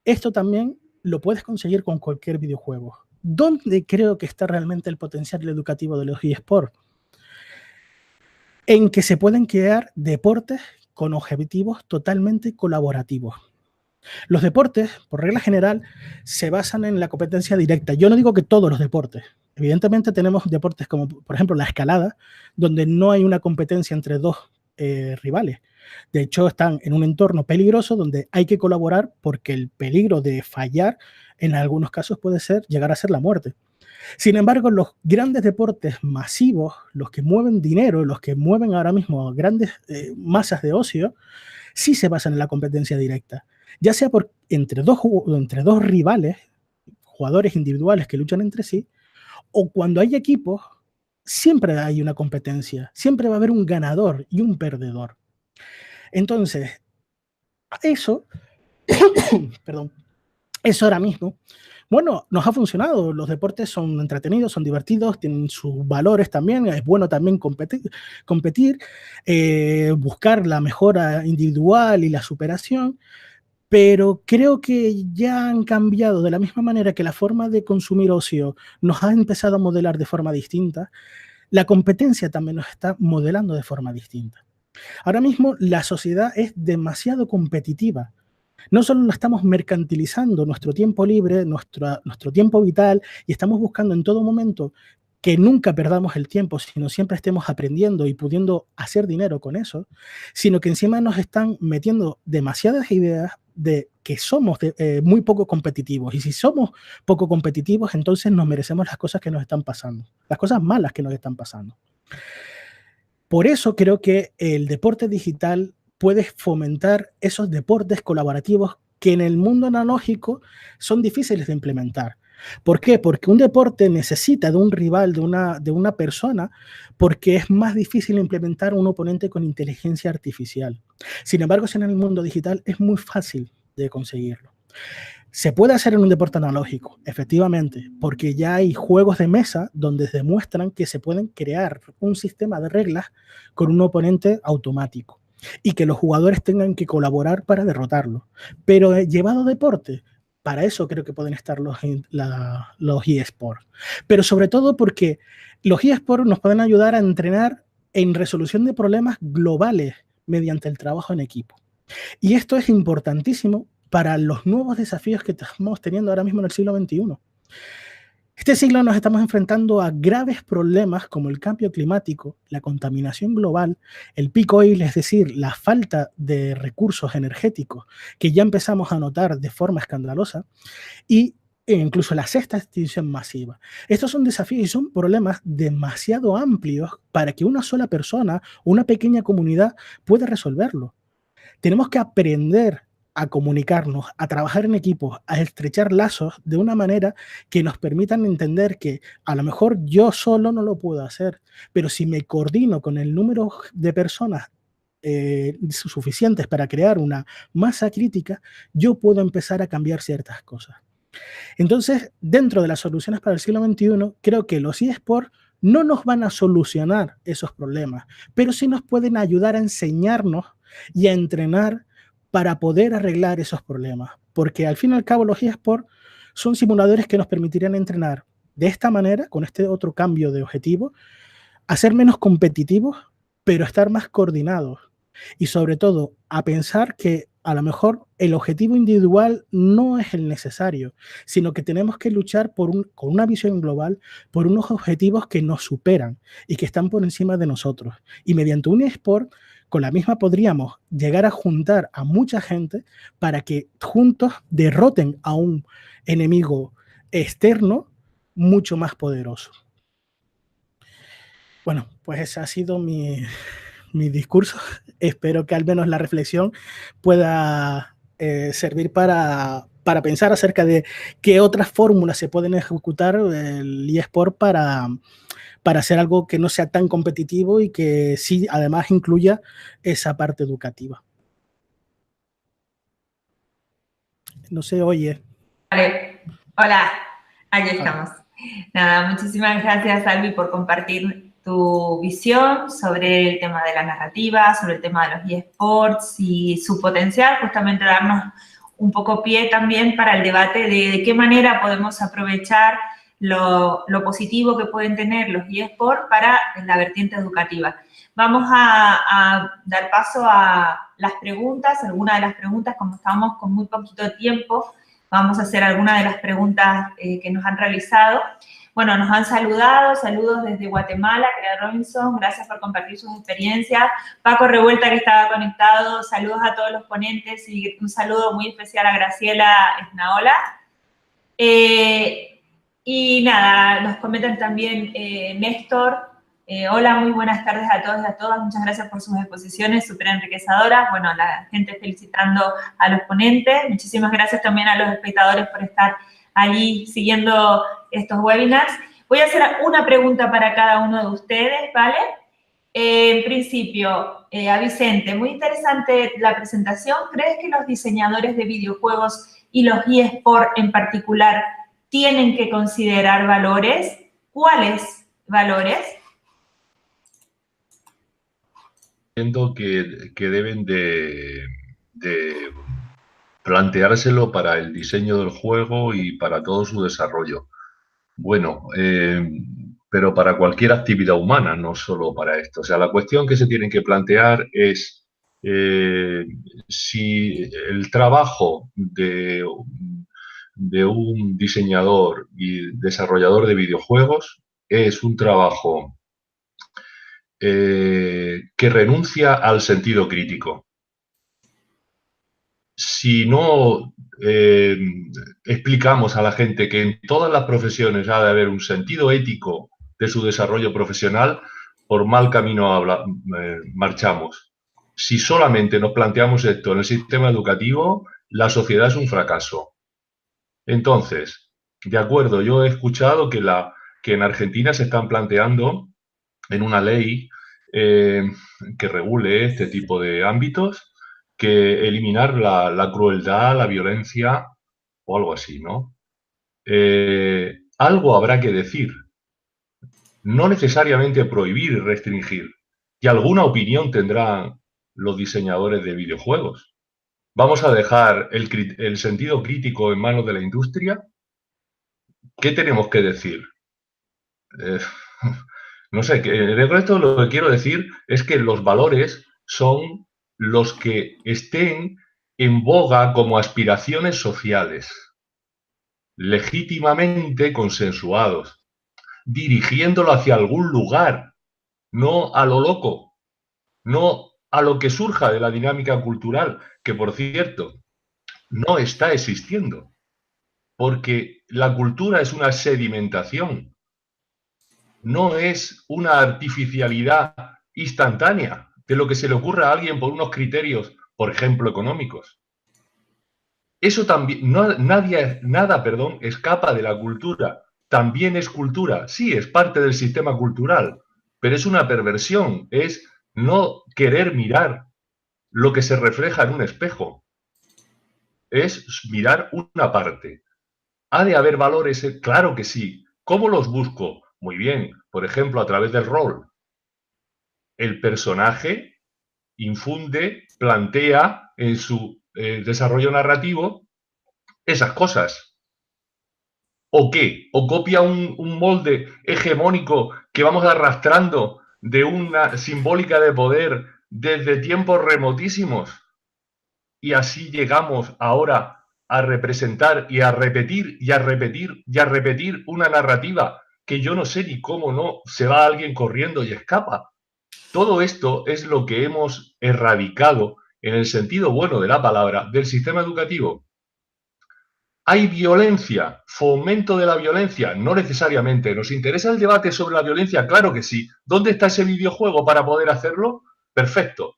esto también lo puedes conseguir con cualquier videojuego. ¿Dónde creo que está realmente el potencial educativo de los eSports? En que se pueden crear deportes con objetivos totalmente colaborativos. Los deportes, por regla general, se basan en la competencia directa. Yo no digo que todos los deportes. Evidentemente tenemos deportes como, por ejemplo, la escalada, donde no hay una competencia entre dos rivales. De hecho, están en un entorno peligroso donde hay que colaborar porque el peligro de fallar en algunos casos puede llegar a ser la muerte. Sin embargo, los grandes deportes masivos, los que mueven dinero, los que mueven ahora mismo grandes masas de ocio, sí se basan en la competencia directa. Ya sea entre dos rivales, jugadores individuales que luchan entre sí, o cuando hay equipos, siempre hay una competencia, siempre va a haber un ganador y un perdedor. Entonces, eso, perdón, eso ahora mismo, bueno, nos ha funcionado. Los deportes son entretenidos, son divertidos, tienen sus valores también. Es bueno también competir, buscar la mejora individual y la superación. Pero creo que ya han cambiado de la misma manera que la forma de consumir ocio nos ha empezado a modelar de forma distinta. La competencia también nos está modelando de forma distinta. Ahora mismo la sociedad es demasiado competitiva. No solo lo estamos mercantilizando, nuestro tiempo libre, nuestro tiempo vital, y estamos buscando en todo momento que nunca perdamos el tiempo, sino siempre estemos aprendiendo y pudiendo hacer dinero con eso, sino que encima nos están metiendo demasiadas ideas de que somos muy poco competitivos. Y si somos poco competitivos, entonces nos merecemos las cosas que nos están pasando, las cosas malas que nos están pasando. Por eso creo que el deporte digital puede fomentar esos deportes colaborativos que en el mundo analógico son difíciles de implementar. ¿Por qué? Porque un deporte necesita de un rival, de una persona, porque es más difícil implementar un oponente con inteligencia artificial. Sin embargo, si en el mundo digital es muy fácil de conseguirlo. Se puede hacer en un deporte analógico, efectivamente, porque ya hay juegos de mesa donde demuestran que se pueden crear un sistema de reglas con un oponente automático y que los jugadores tengan que colaborar para derrotarlo. Pero llevado a deporte, para eso creo que pueden estar los eSports. Pero sobre todo porque los eSports nos pueden ayudar a entrenar en resolución de problemas globales mediante el trabajo en equipo. Y esto es importantísimo para los nuevos desafíos que estamos teniendo ahora mismo en el siglo XXI. Este siglo nos estamos enfrentando a graves problemas como el cambio climático, la contaminación global, el peak oil, es decir, la falta de recursos energéticos que ya empezamos a notar de forma escandalosa, e incluso la sexta extinción masiva. Estos son desafíos y son problemas demasiado amplios para que una sola persona, una pequeña comunidad pueda resolverlo. Tenemos que aprender a comunicarnos, a trabajar en equipos, a estrechar lazos de una manera que nos permitan entender que a lo mejor yo solo no lo puedo hacer, pero si me coordino con el número de personas suficientes para crear una masa crítica, yo puedo empezar a cambiar ciertas cosas. Entonces, dentro de las soluciones para el siglo XXI, creo que los eSports no nos van a solucionar esos problemas, pero sí nos pueden ayudar a enseñarnos y a entrenar para poder arreglar esos problemas, porque al fin y al cabo los eSports son simuladores que nos permitirían entrenar de esta manera, con este otro cambio de objetivo, a ser menos competitivos, pero estar más coordinados y sobre todo a pensar que a lo mejor el objetivo individual no es el necesario, sino que tenemos que luchar con una visión global por unos objetivos que nos superan y que están por encima de nosotros. Y mediante un eSport, con la misma podríamos llegar a juntar a mucha gente para que juntos derroten a un enemigo externo mucho más poderoso. Bueno, pues ese ha sido mi discurso. Espero que al menos la reflexión pueda servir para pensar acerca de qué otras fórmulas se pueden ejecutar el eSport para hacer algo que no sea tan competitivo y que sí, además, incluya esa parte educativa. No se oye. Vale. Hola, aquí estamos. Nada, muchísimas gracias, Albi, por compartir tu visión sobre el tema de la narrativa, sobre el tema de los eSports y su potencial, justamente darnos un poco pie también para el debate de qué manera podemos aprovechar lo positivo que pueden tener los eSports para la vertiente educativa. Vamos a dar paso a las preguntas, algunas de las preguntas, como estamos con muy poquito tiempo, vamos a hacer algunas de las preguntas que nos han realizado. Bueno, nos han saludado, saludos desde Guatemala, Crea Robinson, gracias por compartir sus experiencias. Paco Revuelta, que estaba conectado, saludos a todos los ponentes y un saludo muy especial a Graciela Esnaola. Y nada, nos comentan también Néstor. Hola, muy buenas tardes a todos y a todas. Muchas gracias por sus exposiciones súper enriquecedoras. Bueno, la gente felicitando a los ponentes. Muchísimas gracias también a los espectadores por estar allí siguiendo estos webinars. Voy a hacer una pregunta para cada uno de ustedes, ¿vale? En principio, a Vicente, muy interesante la presentación. ¿Crees que los diseñadores de videojuegos y los eSports en particular tienen que considerar valores? ¿Cuáles valores? Entiendo que deben de planteárselo para el diseño del juego y para todo su desarrollo. Bueno, pero para cualquier actividad humana, no solo para esto. O sea, la cuestión que se tienen que plantear es si el trabajo de un diseñador y desarrollador de videojuegos es un trabajo que renuncia al sentido crítico. Si no explicamos a la gente que en todas las profesiones ha de haber un sentido ético de su desarrollo profesional, por mal camino marchamos. Si solamente nos planteamos esto en el sistema educativo, la sociedad es un fracaso. Entonces, de acuerdo, yo he escuchado que en Argentina se están planteando en una ley que regule este tipo de ámbitos, que eliminar la crueldad, la violencia o algo así, ¿no? Algo habrá que decir. No necesariamente prohibir y restringir. Y alguna opinión tendrán los diseñadores de videojuegos. ¿Vamos a dejar el sentido crítico en manos de la industria? ¿Qué tenemos que decir? No sé, de resto lo que quiero decir es que los valores son los que estén en boga como aspiraciones sociales, legítimamente consensuados, dirigiéndolo hacia algún lugar, no a lo loco, no a lo que surja de la dinámica cultural, que por cierto, no está existiendo, porque la cultura es una sedimentación, no es una artificialidad instantánea de lo que se le ocurra a alguien por unos criterios, por ejemplo, económicos. Eso también, nada, escapa de la cultura. También es cultura, sí, es parte del sistema cultural, pero es una perversión, es no querer mirar lo que se refleja en un espejo. Es mirar una parte. ¿Ha de haber valores? Claro que sí. ¿Cómo los busco? Muy bien, por ejemplo, a través del rol. El personaje infunde, plantea en su desarrollo narrativo esas cosas. ¿O qué? ¿O copia un molde hegemónico que vamos arrastrando de una simbólica de poder desde tiempos remotísimos? y así llegamos ahora a representar y a repetir y a repetir y a repetir una narrativa que yo no sé ni cómo no se va alguien corriendo y escapa. Todo esto es lo que hemos erradicado en el sentido bueno de la palabra del sistema educativo. ¿Hay violencia? ¿Fomento de la violencia? No necesariamente. ¿Nos interesa el debate sobre la violencia? Claro que sí. ¿Dónde está ese videojuego para poder hacerlo? Perfecto.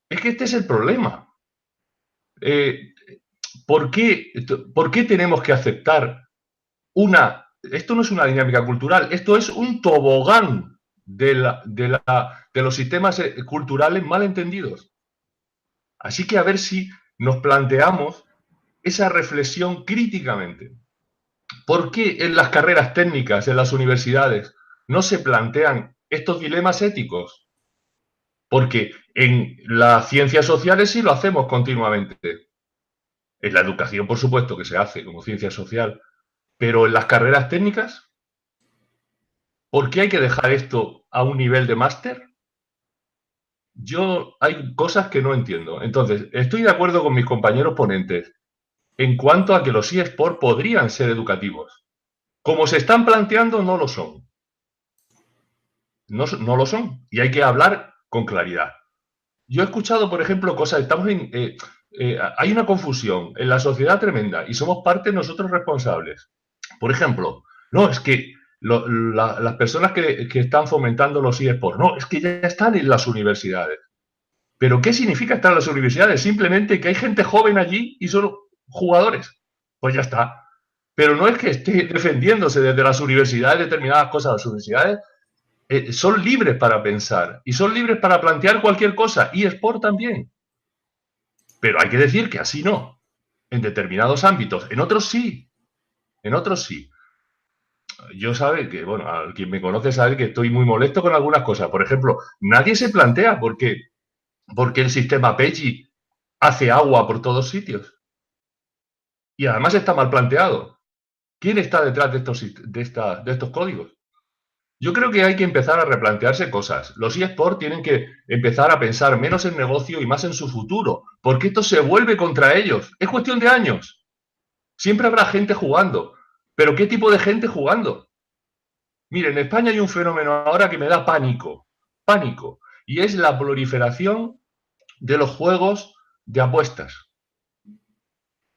Es que este es el problema. ¿Por qué tenemos que aceptar esto no es una dinámica cultural, esto es un tobogán de los sistemas culturales mal entendidos? Así que a ver si nos planteamos esa reflexión críticamente. ¿Por qué en las carreras técnicas, en las universidades, no se plantean estos dilemas éticos? Porque en las ciencias sociales sí lo hacemos continuamente. En la educación, por supuesto, que se hace como ciencia social. Pero en las carreras técnicas, ¿por qué hay que dejar esto a un nivel de máster? Hay cosas que no entiendo. Entonces, estoy de acuerdo con mis compañeros ponentes en cuanto a que los eSports podrían ser educativos. Como se están planteando, no lo son. No lo son. Y hay que hablar con claridad. Yo he escuchado, por ejemplo, cosas, hay una confusión en la sociedad tremenda y somos parte nosotros responsables. Por ejemplo, no, es que las personas que están fomentando los eSports, no, es que ya están en las universidades. ¿Pero qué significa estar en las universidades? Simplemente que hay gente joven allí y son jugadores. Pues ya está. Pero no es que esté defendiéndose desde las universidades determinadas cosas. Las universidades son libres para pensar y son libres para plantear cualquier cosa. Y eSport también. Pero hay que decir que así no. En determinados ámbitos. En otros sí. En otros sí. Yo sabe que, bueno, a quien me conoce sabe que estoy muy molesto con algunas cosas. Por ejemplo, nadie se plantea por qué el sistema PEGI hace agua por todos sitios. Y además está mal planteado. ¿Quién está detrás de estos códigos? Yo creo que hay que empezar a replantearse cosas. Los eSports tienen que empezar a pensar menos en negocio y más en su futuro, porque esto se vuelve contra ellos. Es cuestión de años. Siempre habrá gente jugando. ¿Pero qué tipo de gente jugando? Mire, en España hay un fenómeno ahora que me da pánico. Pánico. Y es la proliferación de los juegos de apuestas.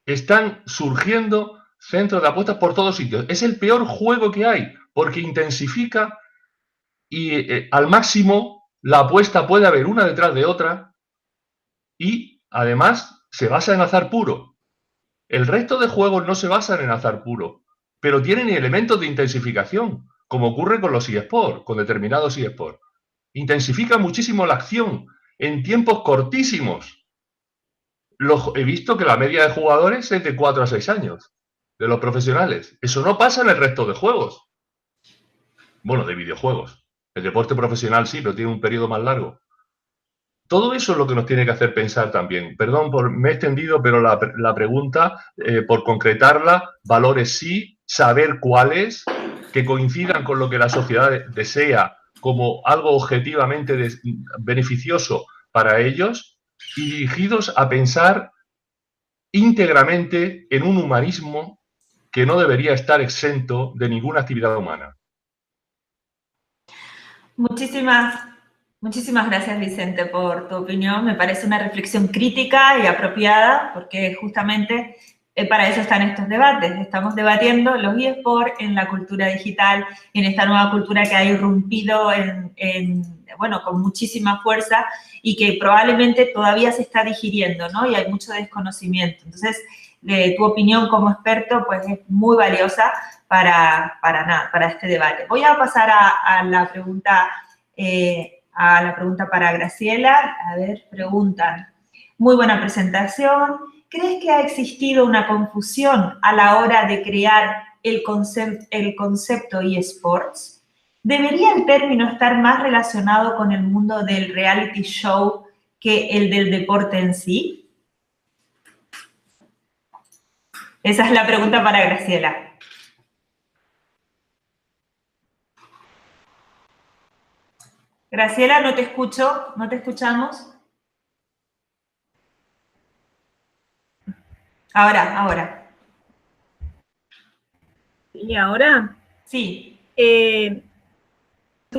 Están surgiendo centros de apuestas por todos sitios. Es el peor juego que hay, porque intensifica y al máximo la apuesta puede haber una detrás de otra y además se basa en azar puro. El resto de juegos no se basan en azar puro, pero tienen elementos de intensificación, como ocurre con los eSports, con determinados eSports. Intensifica muchísimo la acción en tiempos cortísimos. He visto que la media de jugadores es de 4 a 6 años, de los profesionales. Eso no pasa en el resto de juegos. Bueno, de videojuegos. El deporte profesional sí, pero tiene un periodo más largo. Todo eso es lo que nos tiene que hacer pensar también. Perdón, me he extendido, pero la pregunta, por concretarla, valores sí, saber cuáles, que coincidan con lo que la sociedad desea como algo objetivamente beneficioso para ellos y dirigidos a pensar íntegramente en un humanismo que no debería estar exento de ninguna actividad humana. Muchísimas gracias, Vicente, por tu opinión. Me parece una reflexión crítica y apropiada, porque justamente para eso están estos debates. Estamos debatiendo los eSports en la cultura digital, en esta nueva cultura que ha irrumpido con muchísima fuerza y que probablemente todavía se está digiriendo, ¿no? Y hay mucho desconocimiento. Entonces, tu opinión como experto, pues, es muy valiosa para este debate. Voy a pasar a la pregunta para Graciela. A ver, preguntan. Muy buena presentación. ¿Crees que ha existido una confusión a la hora de crear el concepto eSports? ¿Debería el término estar más relacionado con el mundo del reality show que el del deporte en sí? Esa es la pregunta para Graciela. Graciela, no te escucho, no te escuchamos. Ahora. ¿Y ahora? Sí. Estamos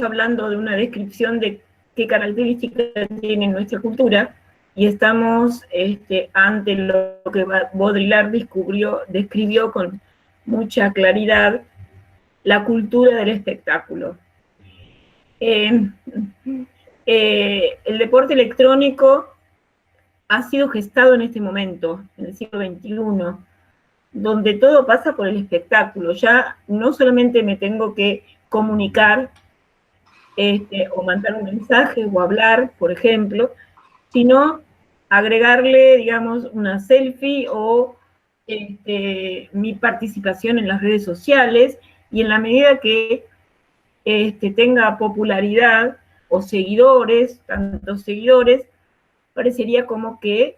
hablando de una descripción de qué características tiene nuestra cultura y estamos ante lo que Baudrillard describió con mucha claridad, la cultura del espectáculo. El deporte electrónico ha sido gestado en este momento, en el siglo XXI, donde todo pasa por el espectáculo. Ya no solamente me tengo que comunicar o mandar un mensaje o hablar, por ejemplo, sino agregarle, digamos, una selfie o mi participación en las redes sociales, y en la medida que tenga popularidad o seguidores, tantos seguidores, parecería como que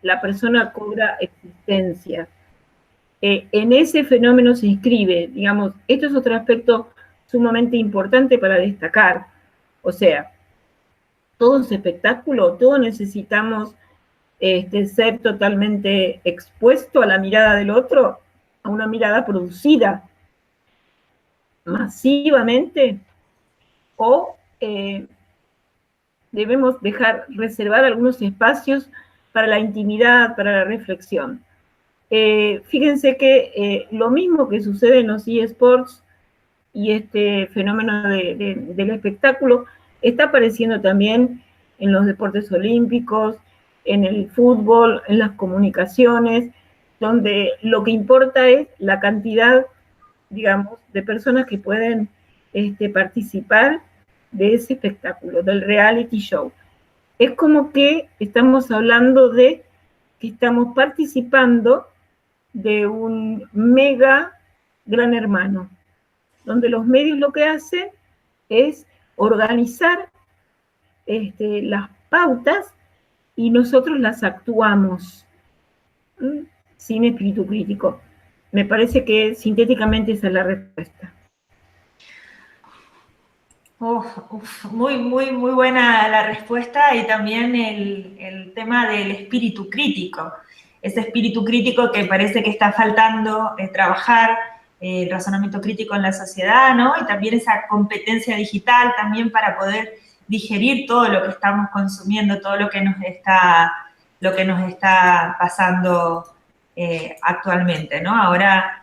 la persona cobra existencia. En ese fenómeno se inscribe, digamos, esto es otro aspecto sumamente importante para destacar. O sea, todo es espectáculo, todos necesitamos ser totalmente expuesto a la mirada del otro, a una mirada producida masivamente, o debemos reservar algunos espacios para la intimidad, para la reflexión. Fíjense que lo mismo que sucede en los eSports y este fenómeno del espectáculo está apareciendo también en los deportes olímpicos, en el fútbol, en las comunicaciones, donde lo que importa es la cantidad, digamos, de personas que pueden participar de ese espectáculo, del reality show. Es como que estamos hablando de que estamos participando de un mega gran hermano, donde los medios lo que hacen es organizar las pautas y nosotros las actuamos sin espíritu crítico. Me parece que sintéticamente esa es la respuesta. Muy buena la respuesta, y también el tema del espíritu crítico. Ese espíritu crítico que parece que está faltando trabajar, el razonamiento crítico en la sociedad, ¿no? Y también esa competencia digital también para poder digerir todo lo que estamos consumiendo, todo lo que nos está pasando actualmente, ¿no? Ahora,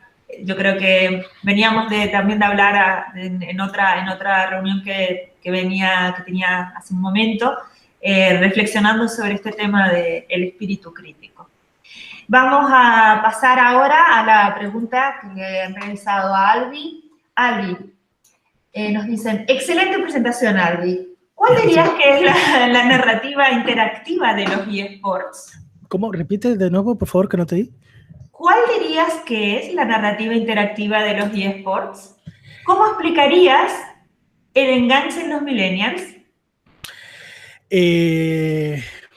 yo creo que veníamos también de hablar en otra reunión que tenía hace un momento, reflexionando sobre este tema del espíritu crítico. Vamos a pasar ahora a la pregunta que han realizado a Albi. Albi, nos dicen, excelente presentación, Albi. ¿Cuál dirías que es la narrativa interactiva de los eSports? ¿Cómo? Repite de nuevo, por favor, que no te oí. ¿Cuál dirías que es la narrativa interactiva de los eSports? ¿Cómo explicarías el enganche en los millennials?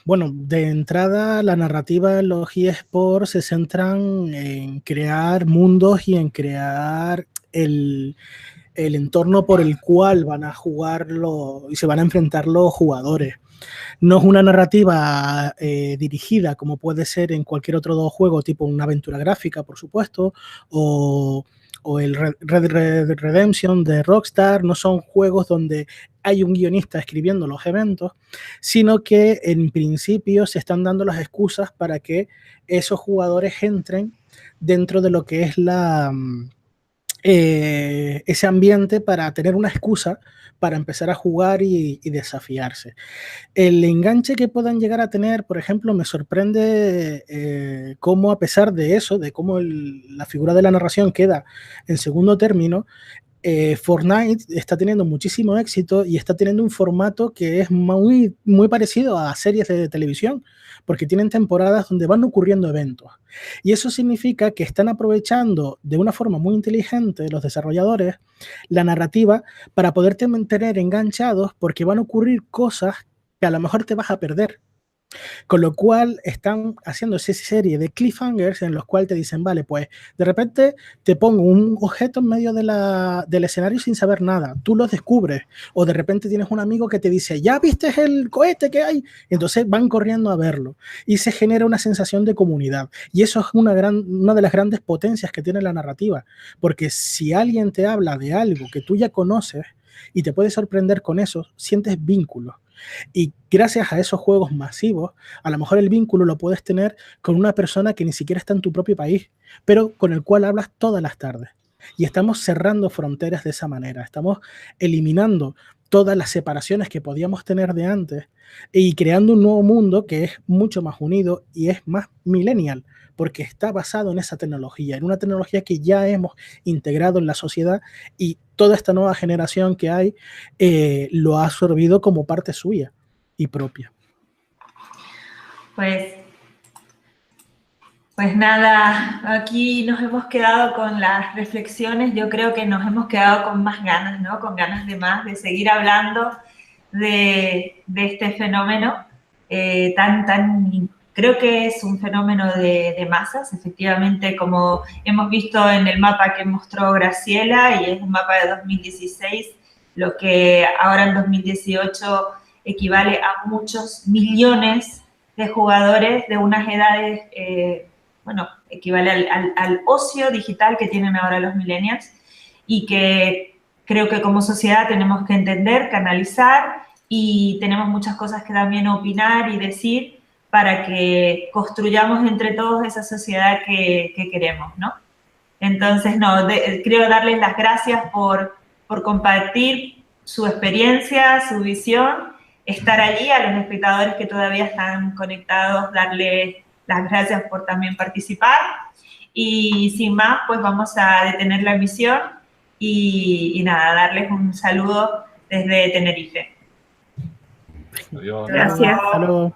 Bueno, de entrada, la narrativa en los eSports se centran en crear mundos y en crear el entorno por el cual van a jugarlo y se van a enfrentar los jugadores. No es una narrativa dirigida como puede ser en cualquier otro juego, tipo una aventura gráfica, por supuesto, o el Red Dead Redemption de Rockstar. No son juegos donde hay un guionista escribiendo los eventos, sino que en principio se están dando las excusas para que esos jugadores entren dentro de lo que es ese ambiente, para tener una excusa para empezar a jugar y desafiarse. El enganche que puedan llegar a tener, por ejemplo, me sorprende cómo, a pesar de eso, de cómo la figura de la narración queda en segundo término, Fortnite está teniendo muchísimo éxito y está teniendo un formato que es muy parecido a series de televisión, porque tienen temporadas donde van ocurriendo eventos. Y eso significa que están aprovechando de una forma muy inteligente los desarrolladores la narrativa para poderte mantener enganchados, porque van a ocurrir cosas que a lo mejor te vas a perder. Con lo cual están haciendo esa serie de cliffhangers en los cuales te dicen, vale, pues de repente te pongo un objeto en medio del escenario sin saber nada, tú lo descubres, o de repente tienes un amigo que te dice, ¿ya viste el cohete que hay? Entonces van corriendo a verlo y se genera una sensación de comunidad. Y eso es una de las grandes potencias que tiene la narrativa, porque si alguien te habla de algo que tú ya conoces y te puede sorprender con eso, sientes vínculos. Y gracias a esos juegos masivos, a lo mejor el vínculo lo puedes tener con una persona que ni siquiera está en tu propio país, pero con el cual hablas todas las tardes. Y estamos cerrando fronteras de esa manera, estamos eliminando todas las separaciones que podíamos tener de antes y creando un nuevo mundo que es mucho más unido y es más millennial, porque está basado en esa tecnología, en una tecnología que ya hemos integrado en la sociedad y toda esta nueva generación que hay lo ha absorbido como parte suya y propia. Pues nada, aquí nos hemos quedado con las reflexiones, yo creo que nos hemos quedado con más ganas, ¿no? Con ganas de más, de seguir hablando de este fenómeno creo que es un fenómeno de masas, efectivamente, como hemos visto en el mapa que mostró Graciela, y es un mapa de 2016, lo que ahora en 2018 equivale a muchos millones de jugadores de unas edades, equivale al ocio digital que tienen ahora los millennials, y que creo que como sociedad tenemos que entender, canalizar, y tenemos muchas cosas que también opinar y decir para que construyamos entre todos esa sociedad que queremos, ¿no? Entonces, creo darles las gracias por compartir su experiencia, su visión, estar allí, a los espectadores que todavía están conectados, darles las gracias por también participar. Y sin más, pues vamos a detener la emisión y nada, darles un saludo desde Tenerife. Adiós. Gracias. Hasta luego.